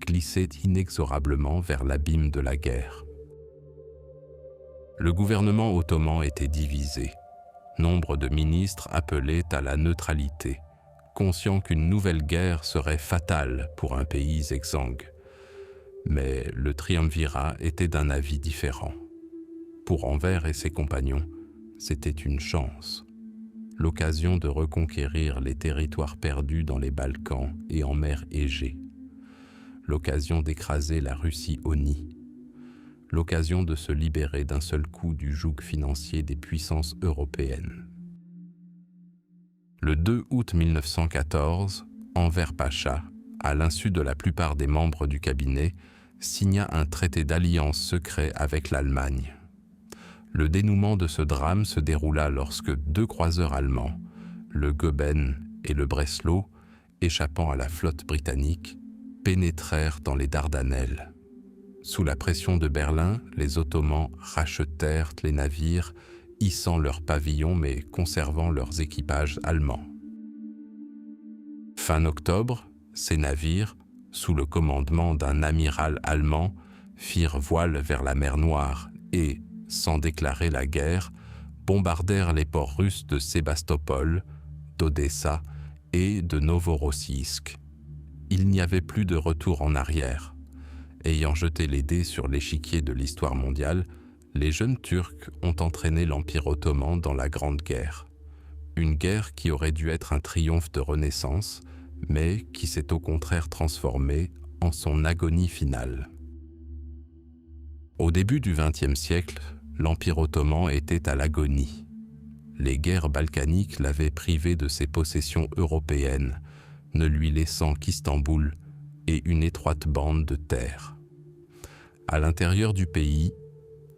glissaient inexorablement vers l'abîme de la guerre. Le gouvernement ottoman était divisé. Nombre de ministres appelaient à la neutralité, conscients qu'une nouvelle guerre serait fatale pour un pays exsangue. Mais le triumvirat était d'un avis différent. Pour Enver et ses compagnons, c'était une chance, l'occasion de reconquérir les territoires perdus dans les Balkans et en mer Égée, l'occasion d'écraser la Russie au nid, l'occasion de se libérer d'un seul coup du joug financier des puissances européennes. Le 2 août 1914, Enver Pacha, à l'insu de la plupart des membres du cabinet, signa un traité d'alliance secret avec l'Allemagne. Le dénouement de ce drame se déroula lorsque deux croiseurs allemands, le Goeben et le Breslau, échappant à la flotte britannique, pénétrèrent dans les Dardanelles. Sous la pression de Berlin, les Ottomans rachetèrent les navires, hissant leurs pavillons mais conservant leurs équipages allemands. Fin octobre, ces navires, sous le commandement d'un amiral allemand, firent voile vers la mer Noire et, sans déclarer la guerre, bombardèrent les ports russes de Sébastopol, d'Odessa et de Novorossiysk. Il n'y avait plus de retour en arrière. Ayant jeté les dés sur l'échiquier de l'histoire mondiale, les jeunes Turcs ont entraîné l'Empire ottoman dans la Grande Guerre. Une guerre qui aurait dû être un triomphe de renaissance, mais qui s'est au contraire transformée en son agonie finale. Au début du XXe siècle, l'Empire ottoman était à l'agonie. Les guerres balkaniques l'avaient privé de ses possessions européennes, ne lui laissant qu'Istanbul et une étroite bande de terre. À l'intérieur du pays,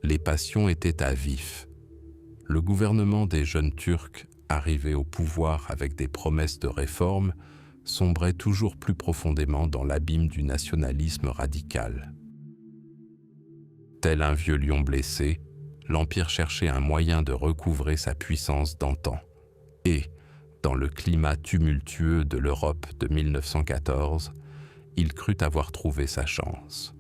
les passions étaient à vif. Le gouvernement des jeunes Turcs, arrivé au pouvoir avec des promesses de réforme, sombrait toujours plus profondément dans l'abîme du nationalisme radical. Tel un vieux lion blessé, l'Empire cherchait un moyen de recouvrer sa puissance d'antan. Et, dans le climat tumultueux de l'Europe de 1914, il crut avoir trouvé sa chance.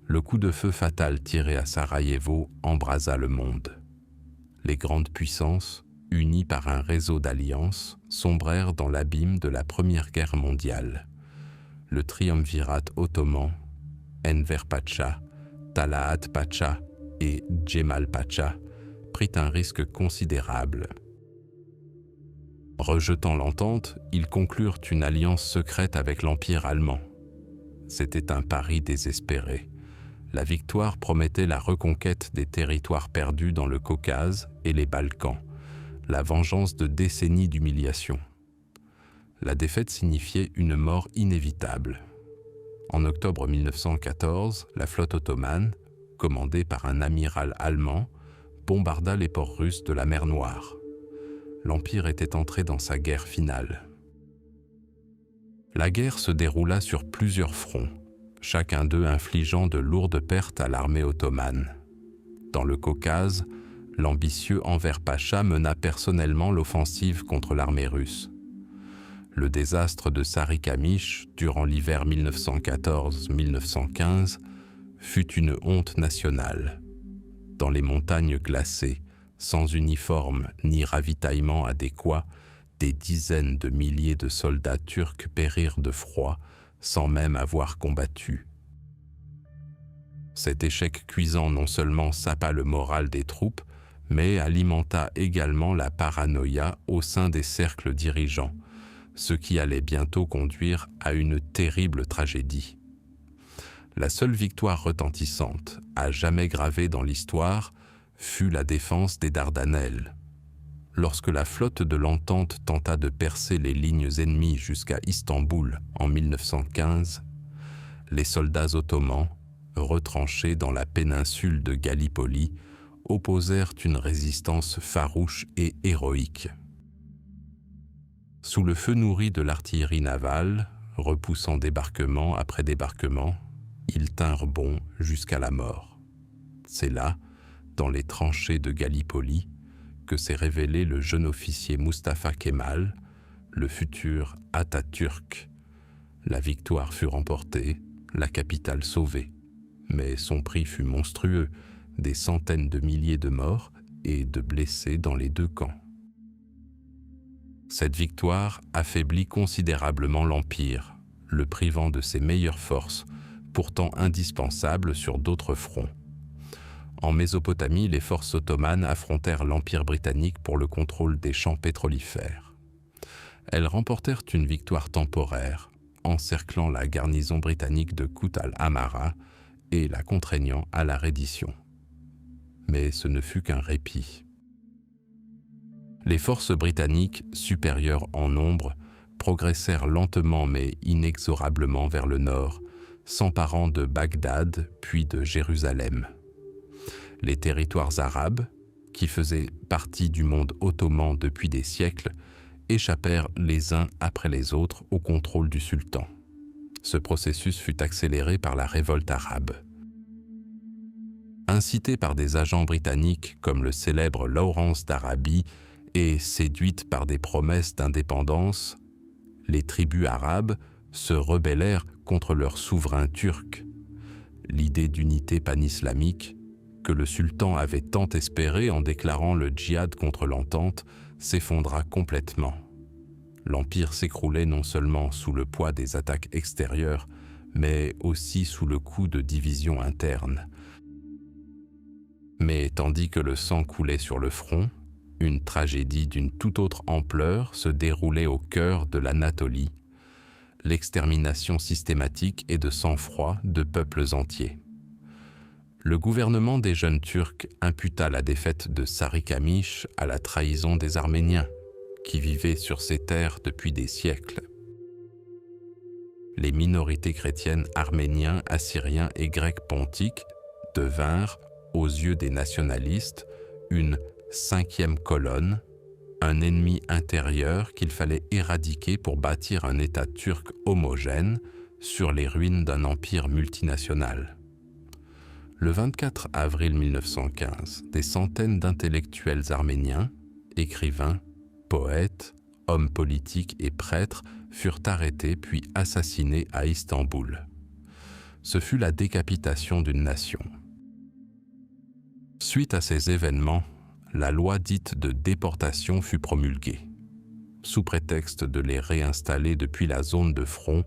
Le coup de feu fatal tiré à Sarajevo embrasa le monde. Les grandes puissances, unies par un réseau d'alliances, sombrèrent dans l'abîme de la Première Guerre mondiale. Le triumvirat ottoman, Enver Pacha, Talaat Pacha et Djemal Pacha, prit un risque considérable. Rejetant l'entente, ils conclurent une alliance secrète avec l'Empire allemand. C'était un pari désespéré. La victoire promettait la reconquête des territoires perdus dans le Caucase et les Balkans, la vengeance de décennies d'humiliation. La défaite signifiait une mort inévitable. En octobre 1914, la flotte ottomane, commandée par un amiral allemand, bombarda les ports russes de la mer Noire. L'Empire était entré dans sa guerre finale. La guerre se déroula sur plusieurs fronts. chacun d'eux infligeant de lourdes pertes à l'armée ottomane. Dans le Caucase, l'ambitieux Enver Pacha mena personnellement l'offensive contre l'armée russe. Le désastre de Sarikamish durant l'hiver 1914-1915 fut une honte nationale. Dans les montagnes glacées, sans uniforme ni ravitaillement adéquat, des dizaines de milliers de soldats turcs périrent de froid sans même avoir combattu. Cet échec cuisant non seulement sapa le moral des troupes, mais alimenta également la paranoïa au sein des cercles dirigeants, ce qui allait bientôt conduire à une terrible tragédie. La seule victoire retentissante, à jamais gravée dans l'histoire, fut la défense des Dardanelles. Lorsque la flotte de l'Entente tenta de percer les lignes ennemies jusqu'à Istanbul en 1915, les soldats ottomans, retranchés dans la péninsule de Gallipoli, opposèrent une résistance farouche et héroïque. Sous le feu nourri de l'artillerie navale, repoussant débarquement après débarquement, ils tinrent bon jusqu'à la mort. C'est là, dans les tranchées de Gallipoli, que s'est révélé le jeune officier Mustafa Kemal, le futur Atatürk. La victoire fut remportée, la capitale sauvée. Mais son prix fut monstrueux, des centaines de milliers de morts et de blessés dans les deux camps. Cette victoire affaiblit considérablement l'Empire, le privant de ses meilleures forces, pourtant indispensables sur d'autres fronts. En Mésopotamie, les forces ottomanes affrontèrent l'Empire britannique pour le contrôle des champs pétrolifères. Elles remportèrent une victoire temporaire, encerclant la garnison britannique de Kut al-Amara et la contraignant à la reddition. Mais ce ne fut qu'un répit. Les forces britanniques, supérieures en nombre, progressèrent lentement mais inexorablement vers le nord, s'emparant de Bagdad puis de Jérusalem. Les territoires arabes, qui faisaient partie du monde ottoman depuis des siècles, échappèrent les uns après les autres au contrôle du sultan. Ce processus fut accéléré par la révolte arabe. Incitée par des agents britanniques comme le célèbre Lawrence d'Arabie et séduite par des promesses d'indépendance, les tribus arabes se rebellèrent contre leur souverain turc. L'idée d'unité panislamique, que le sultan avait tant espéré en déclarant le djihad contre l'Entente, s'effondra complètement. L'Empire s'écroulait non seulement sous le poids des attaques extérieures, mais aussi sous le coup de divisions internes. Mais tandis que le sang coulait sur le front, une tragédie d'une toute autre ampleur se déroulait au cœur de l'Anatolie, l'extermination systématique et de sang-froid de peuples entiers. Le gouvernement des jeunes Turcs imputa la défaite de Sarikamish à la trahison des Arméniens, qui vivaient sur ces terres depuis des siècles. Les minorités chrétiennes arméniens, assyriens et grecs pontiques devinrent, aux yeux des nationalistes, une cinquième colonne, un ennemi intérieur qu'il fallait éradiquer pour bâtir un État turc homogène sur les ruines d'un empire multinational. Le 24 avril 1915, des centaines d'intellectuels arméniens, écrivains, poètes, hommes politiques et prêtres furent arrêtés puis assassinés à Istanbul. Ce fut la décapitation d'une nation. Suite à ces événements, la loi dite de déportation fut promulguée. Sous prétexte de les réinstaller depuis la zone de front,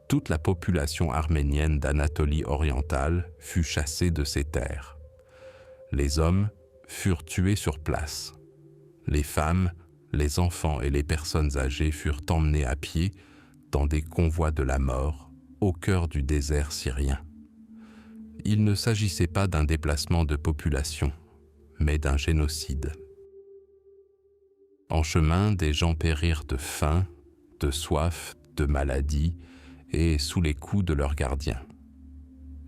toute la population arménienne d'Anatolie orientale fut chassée de ses terres. Les hommes furent tués sur place. Les femmes, les enfants et les personnes âgées furent emmenés à pied dans des convois de la mort au cœur du désert syrien. Il ne s'agissait pas d'un déplacement de population, mais d'un génocide. En chemin, des gens périrent de faim, de soif, de maladie et sous les coups de leurs gardiens.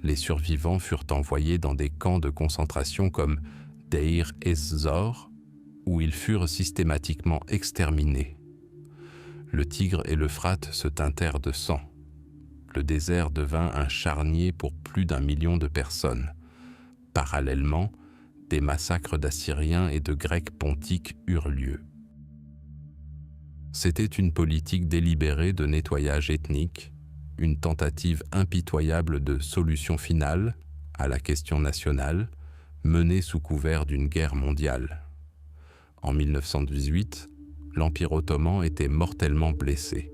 Les survivants furent envoyés dans des camps de concentration comme Deir ez-Zor, où ils furent systématiquement exterminés. Le Tigre et l'Euphrate se teintèrent de sang. le désert devint un charnier pour plus d'1 million de personnes. Parallèlement, des massacres d'Assyriens et de Grecs pontiques eurent lieu. C'était une politique délibérée de nettoyage ethnique, une tentative impitoyable de solution finale à la question nationale, menée sous couvert d'une guerre mondiale. En 1918, l'Empire ottoman était mortellement blessé.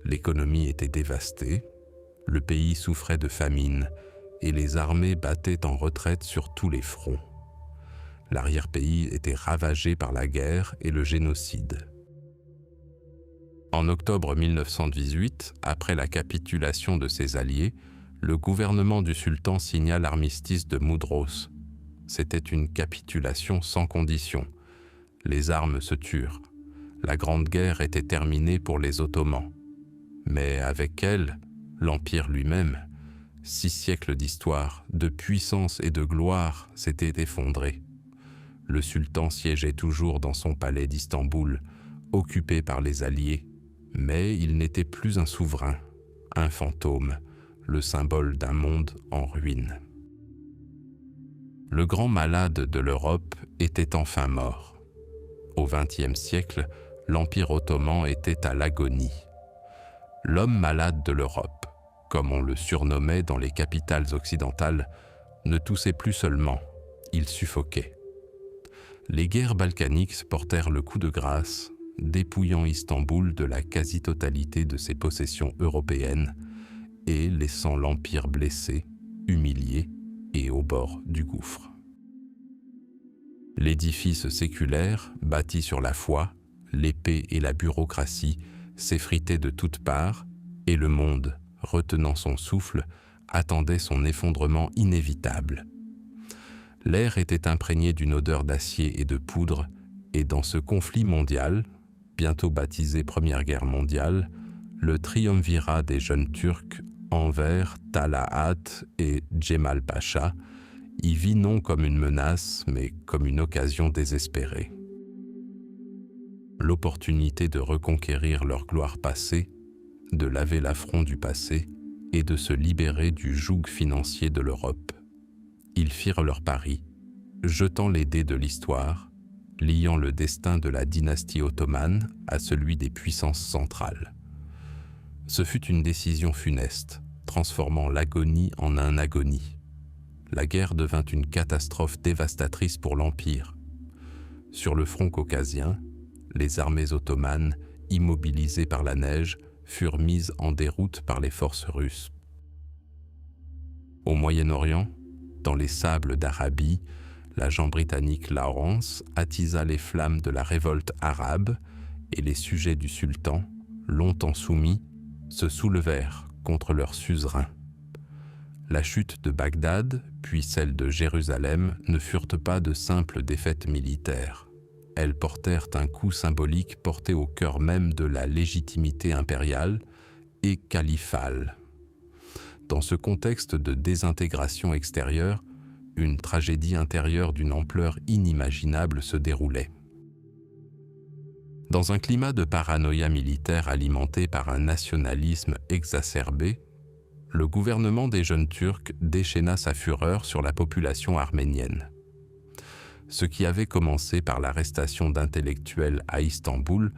L'économie était dévastée, le pays souffrait de famine et les armées battaient en retraite sur tous les fronts. L'arrière-pays était ravagé par la guerre et le génocide. En octobre 1918, après la capitulation de ses alliés, le gouvernement du sultan signa l'armistice de Mudros. C'était une capitulation sans condition. Les armes se turent. La Grande Guerre était terminée pour les Ottomans. Mais avec elle, l'Empire lui-même, 6 siècles d'histoire, de puissance et de gloire s'étaient effondrés. Le sultan siégeait toujours dans son palais d'Istanbul, occupé par les Alliés, mais il n'était plus un souverain, un fantôme, le symbole d'un monde en ruine. Le grand malade de l'Europe était enfin mort. Au XXe siècle, l'Empire ottoman était à l'agonie. L'homme malade de l'Europe, comme on le surnommait dans les capitales occidentales, ne toussait plus seulement, il suffoquait. Les guerres balkaniques portèrent le coup de grâce, dépouillant Istanbul de la quasi-totalité de ses possessions européennes et laissant l'Empire blessé, humilié et au bord du gouffre. L'édifice séculaire, bâti sur la foi, l'épée et la bureaucratie, s'effritait de toutes parts, et le monde, retenant son souffle, attendait son effondrement inévitable. L'air était imprégné d'une odeur d'acier et de poudre, et dans ce conflit mondial, bientôt baptisé Première Guerre mondiale, le triumvirat des jeunes Turcs, Enver, Talaat et Djemal Pacha, y vit non comme une menace, mais comme une occasion désespérée. L'opportunité de reconquérir leur gloire passée, de laver l'affront du passé et de se libérer du joug financier de l'Europe. Ils firent leur pari, jetant les dés de l'histoire, liant le destin de la dynastie ottomane à celui des puissances centrales. Ce fut une décision funeste, transformant l'agonie en un agonie. La guerre devint une catastrophe dévastatrice pour l'Empire. Sur le front caucasien, les armées ottomanes, immobilisées par la neige, furent mises en déroute par les forces russes. Au Moyen-Orient, dans les sables d'Arabie, l'agent britannique Lawrence attisa les flammes de la révolte arabe et les sujets du sultan, longtemps soumis, se soulevèrent contre leur suzerain. La chute de Bagdad, puis celle de Jérusalem, ne furent pas de simples défaites militaires. Elles portèrent un coup symbolique porté au cœur même de la légitimité impériale et califale. Dans ce contexte de désintégration extérieure, une tragédie intérieure d'une ampleur inimaginable se déroulait. Dans un climat de paranoïa militaire alimenté par un nationalisme exacerbé, le gouvernement des jeunes Turcs déchaîna sa fureur sur la population arménienne. Ce qui avait commencé par l'arrestation d'intellectuels à Istanbul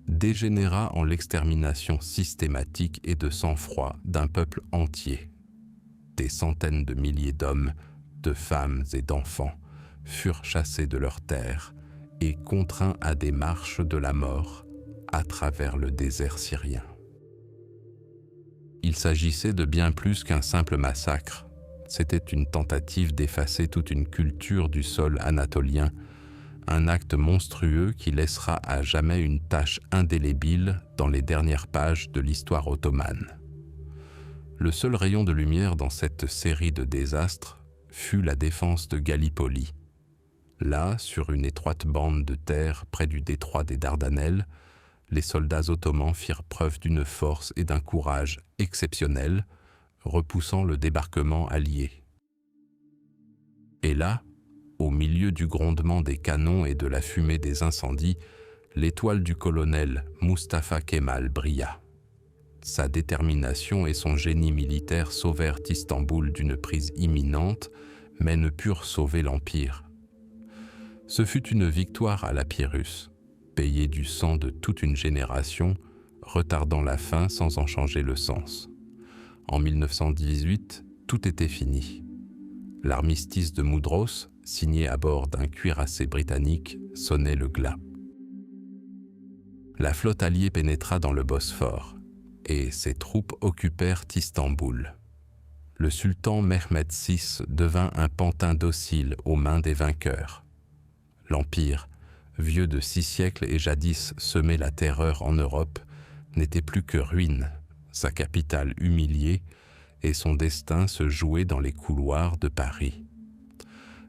dégénéra en l'extermination systématique et de sang-froid d'un peuple entier. Des centaines de milliers d'hommes, de femmes et d'enfants furent chassés de leurs terres et contraints à des marches de la mort à travers le désert syrien. Il s'agissait de bien plus qu'un simple massacre. C'était une tentative d'effacer toute une culture du sol anatolien, un acte monstrueux qui laissera à jamais une tache indélébile dans les dernières pages de l'histoire ottomane. Le seul rayon de lumière dans cette série de désastres fut la défense de Gallipoli. Là, sur une étroite bande de terre près du détroit des Dardanelles, les soldats ottomans firent preuve d'une force et d'un courage exceptionnels, repoussant le débarquement allié. Et là, au milieu du grondement des canons et de la fumée des incendies, l'étoile du colonel Mustapha Kemal brilla. Sa détermination et son génie militaire sauvèrent Istanbul d'une prise imminente, mais ne purent sauver l'Empire. Ce fut une victoire à la Pyrrhus, payée du sang de toute une génération, retardant la fin sans en changer le sens. En 1918, tout était fini. L'armistice de Mudros, signé à bord d'un cuirassé britannique, sonnait le glas. La flotte alliée pénétra dans le Bosphore, et ses troupes occupèrent Istanbul. Le sultan Mehmed VI devint un pantin docile aux mains des vainqueurs. L'Empire, vieux de 6 siècles et jadis semé la terreur en Europe, n'était plus que ruine, sa capitale humiliée, et son destin se jouait dans les couloirs de Paris.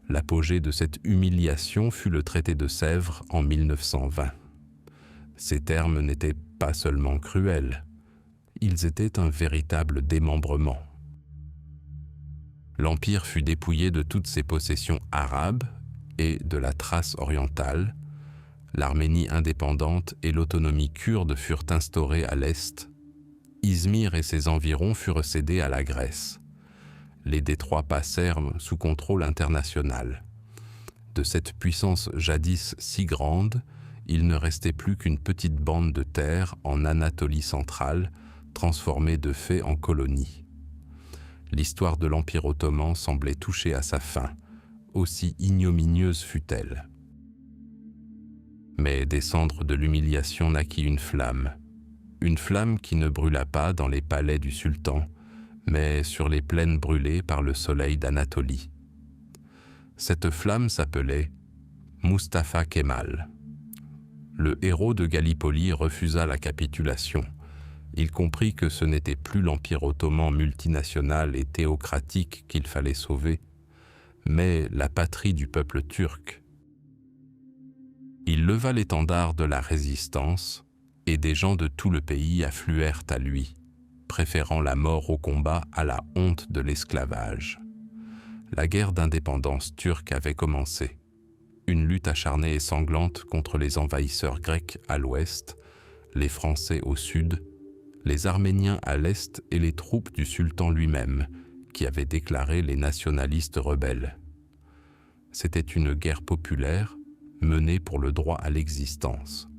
L'apogée de cette humiliation fut le traité de Sèvres en 1920. Ces termes n'étaient pas seulement cruels, ils étaient un véritable démembrement. L'Empire fut dépouillé de toutes ses possessions arabes et de la Thrace orientale. L'Arménie indépendante et l'autonomie kurde furent instaurées à l'est. Izmir et ses environs furent cédés à la Grèce. Les détroits passèrent sous contrôle international. De cette puissance jadis si grande, il ne restait plus qu'une petite bande de terre en Anatolie centrale, transformée de fait en colonie. L'histoire de l'Empire ottoman semblait toucher à sa fin, aussi ignominieuse fut-elle. Mais des cendres de l'humiliation naquit une flamme qui ne brûla pas dans les palais du sultan, mais sur les plaines brûlées par le soleil d'Anatolie. Cette flamme s'appelait Mustafa Kemal. Le héros de Gallipoli refusa la capitulation. Il comprit que ce n'était plus l'Empire ottoman multinational et théocratique qu'il fallait sauver, mais la patrie du peuple turc. Il leva l'étendard de la résistance et des gens de tout le pays affluèrent à lui, préférant la mort au combat à la honte de l'esclavage. La guerre d'indépendance turque avait commencé. Une lutte acharnée et sanglante contre les envahisseurs grecs à l'ouest, les Français au sud, les Arméniens à l'est et les troupes du sultan lui-même, qui avait déclaré les nationalistes rebelles. C'était une guerre populaire menée pour le droit à l'existence.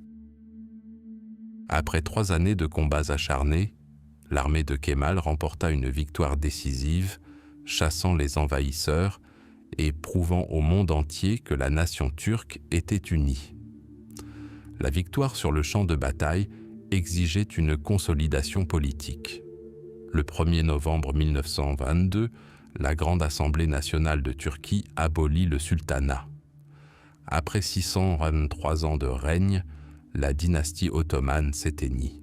Après 3 années de combats acharnés, l'armée de Kemal remporta une victoire décisive, chassant les envahisseurs et prouvant au monde entier que la nation turque était unie. La victoire sur le champ de bataille exigeait une consolidation politique. Le 1er novembre 1922, la Grande Assemblée nationale de Turquie abolit le sultanat. Après 623 ans de règne, la dynastie ottomane s'éteignit.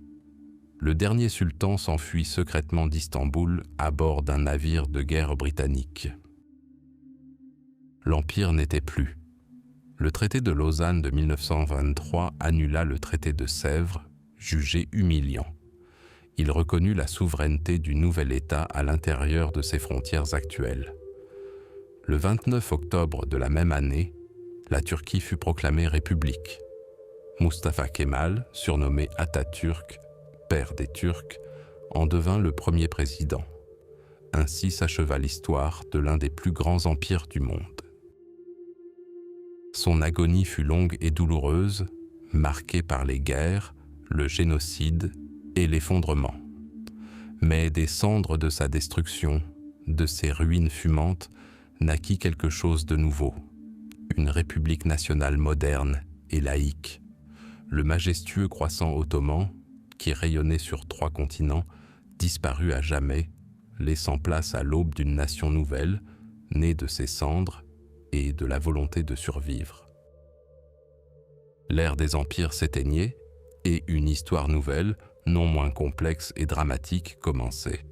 Le dernier sultan s'enfuit secrètement d'Istanbul à bord d'un navire de guerre britannique. L'Empire n'était plus. Le traité de Lausanne de 1923 annula le traité de Sèvres, jugé humiliant. Il reconnut la souveraineté du nouvel État à l'intérieur de ses frontières actuelles. Le 29 octobre de la même année, la Turquie fut proclamée république. Mustafa Kemal, surnommé Atatürk, père des Turcs, en devint le premier président. Ainsi s'acheva l'histoire de l'un des plus grands empires du monde. Son agonie fut longue et douloureuse, marquée par les guerres, le génocide et l'effondrement. Mais des cendres de sa destruction, de ses ruines fumantes, naquit quelque chose de nouveau. Une république nationale moderne et laïque. Le majestueux croissant ottoman, qui rayonnait sur 3 continents, disparut à jamais, laissant place à l'aube d'une nation nouvelle, née de ses cendres et de la volonté de survivre. L'ère des empires s'éteignait et une histoire nouvelle, non moins complexe et dramatique, commençait.